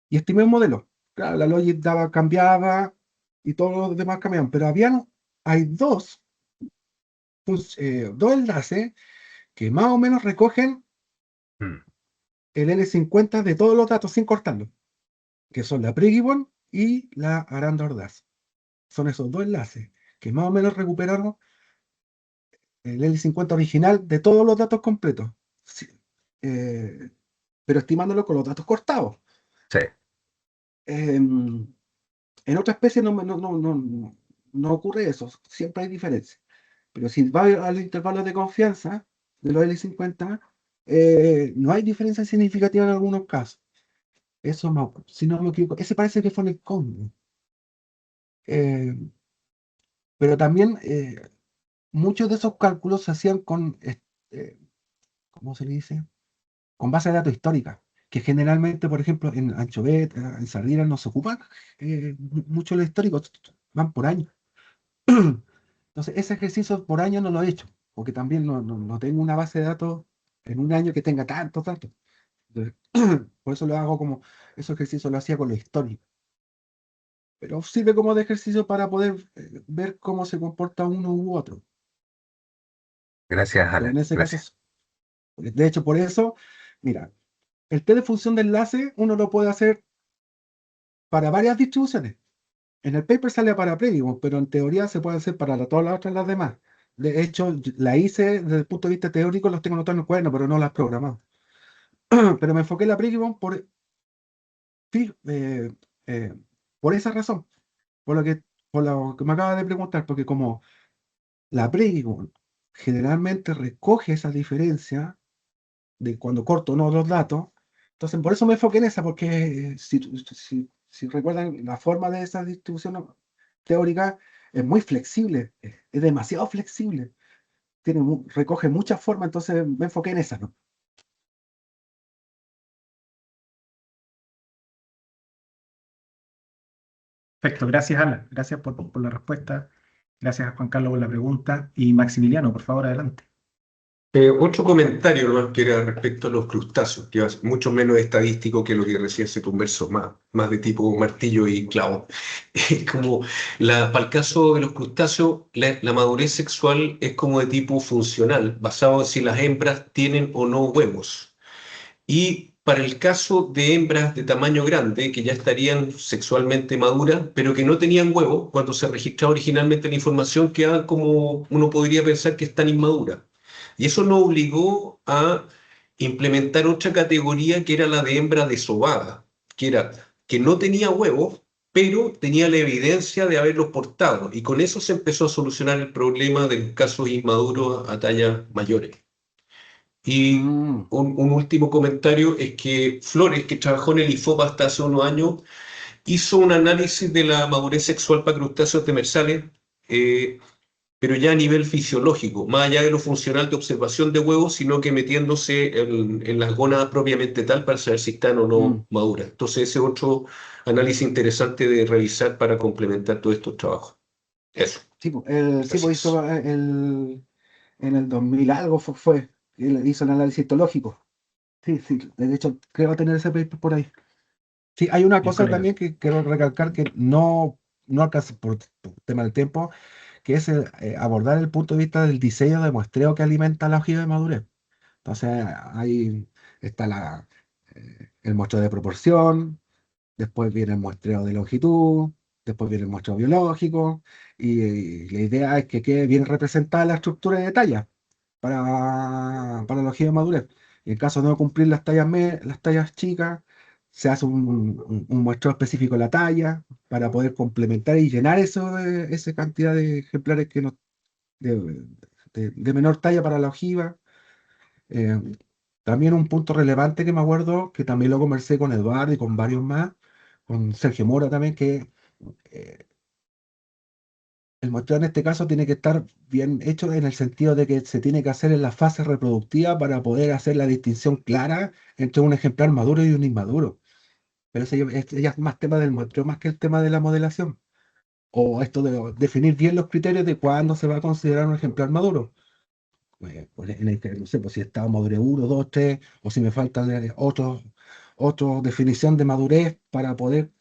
Y estimé un modelo. Claro, la Logic cambiaba y todos los demás cambiaban, pero hay dos enlaces que más o menos recogen Mm, el N50 de todos los datos sin cortarlo, que son la Pregibbon y la Aranda Ordaz. Son esos dos enlaces que más o menos recuperaron el N50 original de todos los datos completos, sí, eh, pero estimándolo con los datos cortados. sí, En otra especie no ocurre eso, siempre hay diferencias. Pero si va al intervalo de confianza de los L50, no hay diferencia significativa en algunos casos. Eso no, si no me equivoco, ese parece que fue en el Congo. Eh, pero también muchos de esos cálculos se hacían eh, ¿cómo se le dice? Con base de datos históricas, que generalmente, por ejemplo, en anchoveta, en sardinas no se ocupan mucho los históricos, van por año. Entonces, ese ejercicio por año no lo he hecho, porque también no tengo una base de datos en un año que tenga tantos datos. Entonces, por eso lo hago como, ese ejercicio lo hacía con lo histórico. Pero sirve como de ejercicio para poder ver cómo se comporta uno u otro. gracias, Pero Alan. en ese caso, Gracias. de hecho, por eso, mira, el test de función de enlace uno lo puede hacer para varias distribuciones. En el paper sale para Predium, pero en teoría se puede hacer para todas las otras las demás. De hecho, la hice desde el punto de vista teórico, los tengo anotados en el cuaderno, pero no las he programado. Pero me enfoqué en la Predium fi- eh, eh, por esa razón, por lo que, por lo que me acaba de preguntar, porque como la Predium generalmente recoge esa diferencia de cuando corto o no los datos, entonces por eso me enfoqué en esa, porque si recuerdan, la forma de esa distribución teórica es muy flexible, es demasiado flexible, recoge muchas formas, entonces me enfoqué en esa, ¿no? Perfecto, gracias Alan, gracias por la respuesta, gracias a Juan Carlos por la pregunta y Maximiliano, por favor, adelante. Otro comentario nomás que era respecto a los crustáceos, que es mucho menos estadístico que lo que recién se conversó, más de tipo martillo y clavo. Como para el caso de los crustáceos, la madurez sexual es como de tipo funcional, basado en si las hembras tienen o no huevos. Y para el caso de hembras de tamaño grande, que ya estarían sexualmente maduras, pero que no tenían huevos, cuando se registraba originalmente la información, quedaban como uno podría pensar que están inmaduras. Y eso nos obligó a implementar otra categoría que era la de hembra desobada, que era que no tenía huevos, pero tenía la evidencia de haberlos portado. Y con eso se empezó a solucionar el problema de los casos inmaduros a tallas mayores. Y Mm. un último comentario es que Flores, que trabajó en el IFOP hasta hace unos años, hizo un análisis de la madurez sexual para crustáceos demersales, pero ya a nivel fisiológico, más allá de lo funcional de observación de huevos, sino que metiéndose en las gónadas propiamente tal para saber si están o no maduras. Entonces ese es otro análisis interesante de realizar para complementar todos estos trabajos. Eso. Sí, pues, Gracias. hizo en el 2000 algo él hizo el análisis histológico. Sí, de hecho, creo tener ese paper por ahí. Sí, hay una Bien, cosa colegas. también que quiero recalcar que no alcanza por tema del tiempo, que es abordar el punto de vista del diseño de muestreo que alimenta la ojiva de madurez. Entonces, ahí está el muestreo de proporción, después viene el muestreo de longitud, después viene el muestreo biológico, y la idea es que quede bien representada la estructura de talla para la ojiva de madurez. En caso de no cumplir las tallas chicas, se hace un muestreo específico de la talla para poder complementar y llenar esa cantidad de ejemplares de, de menor talla para la ojiva. Eh, También un punto relevante que me acuerdo, que también lo conversé con Eduardo y con varios más, con Sergio Mora también, que eh, el muestreo en este caso tiene que estar bien hecho en el sentido de que se tiene que hacer en la fase reproductiva para poder hacer la distinción clara entre un ejemplar maduro y un inmaduro. Pero ese ya es más tema del muestreo más que el tema de la modelación. O esto de definir bien los criterios de cuándo se va a considerar un ejemplar maduro. Pues no sé, pues si está madurez 1, 2, 3, o si me falta otra definición de madurez para poder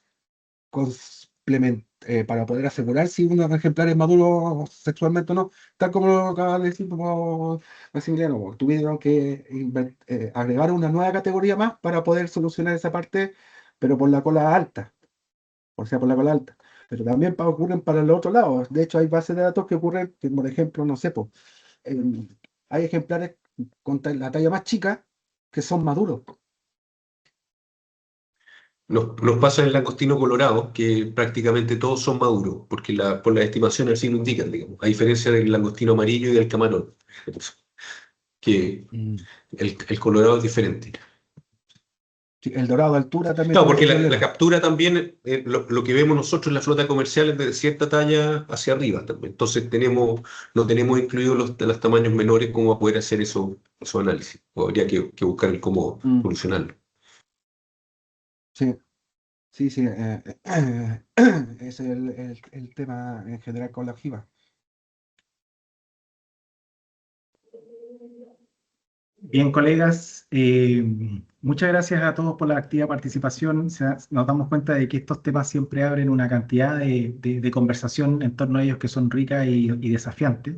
para poder asegurar si un ejemplar es maduro sexualmente o no, tal como lo acaba de decir como Maximiliano, pues, tuvieron que agregar una nueva categoría más para poder solucionar esa parte, pero por la cola alta, por la cola alta. Pero también ocurren para el otro lado. De hecho, hay bases de datos que ocurren, que, por ejemplo, no sé, pues, hay ejemplares con la talla más chica que son maduros. Nos pasa en el langostino colorado que prácticamente todos son maduros, porque por las estimaciones así lo indican, digamos, a diferencia del langostino amarillo y del camarón, que el colorado es diferente. Sí, el dorado de altura también Claro, tiene porque ese la problema. captura también, lo que vemos nosotros en la flota comercial es de cierta talla hacia arriba también. Entonces no tenemos incluidos los tamaños menores como a poder hacer esos análisis. O habría que buscar el cómo solucionarlo. Sí, sí, ese es el tema en general con la ojiva. Bien, colegas, muchas gracias a todos por la activa participación. Nos damos cuenta de que estos temas siempre abren una cantidad de conversación en torno a ellos que son ricas y desafiantes.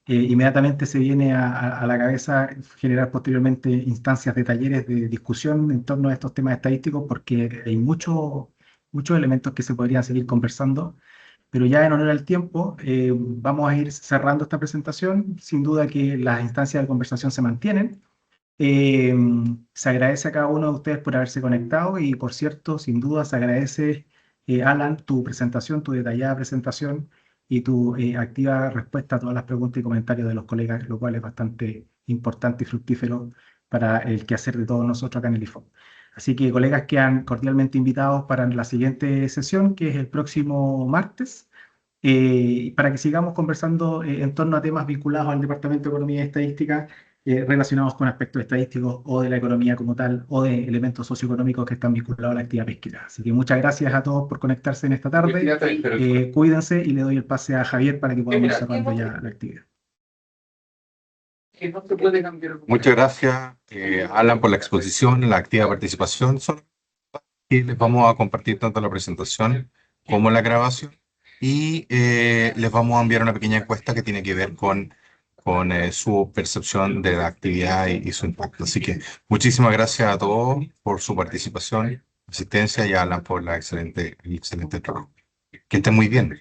Inmediatamente se viene a la cabeza generar posteriormente instancias de talleres de discusión en torno a estos temas estadísticos porque hay muchos elementos que se podrían seguir conversando. Pero ya en honor al tiempo, vamos a ir cerrando esta presentación. Sin duda que las instancias de conversación se mantienen. Eh, Se agradece a cada uno de ustedes por haberse conectado y, por cierto, sin duda se agradece, Alan, tu presentación, tu detallada presentación y tu activa respuesta a todas las preguntas y comentarios de los colegas, lo cual es bastante importante y fructífero para el quehacer de todos nosotros acá en el IFOP. Así que, colegas, quedan cordialmente invitados para la siguiente sesión, que es el próximo martes, para que sigamos conversando en torno a temas vinculados al Departamento de Economía y Estadística relacionados con aspectos estadísticos o de la economía como tal o de elementos socioeconómicos que están vinculados a la actividad pesquera. Así que muchas gracias a todos por conectarse en esta tarde. Cuídense y le doy el pase a Javier para que podamos ir cerrando ya la actividad. Muchas gracias, Alan, por la exposición, la activa participación. Y les vamos a compartir tanto la presentación como la grabación y les vamos a enviar una pequeña encuesta que tiene que ver con su percepción de la actividad y su impacto. Así que muchísimas gracias a todos por su participación, asistencia y a Alan por el excelente trabajo. Que estén muy bien.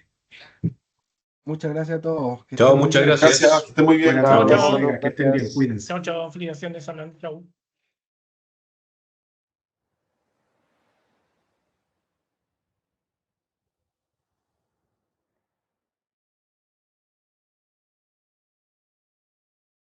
Muchas gracias a todos. Que Chao, estén muy muchas bien. gracias. Que estén muy bien. Buenas tardes, Chao. colegas, que estén bien, cuídense. Chao, chao, felicitaciones, Alan. Chao.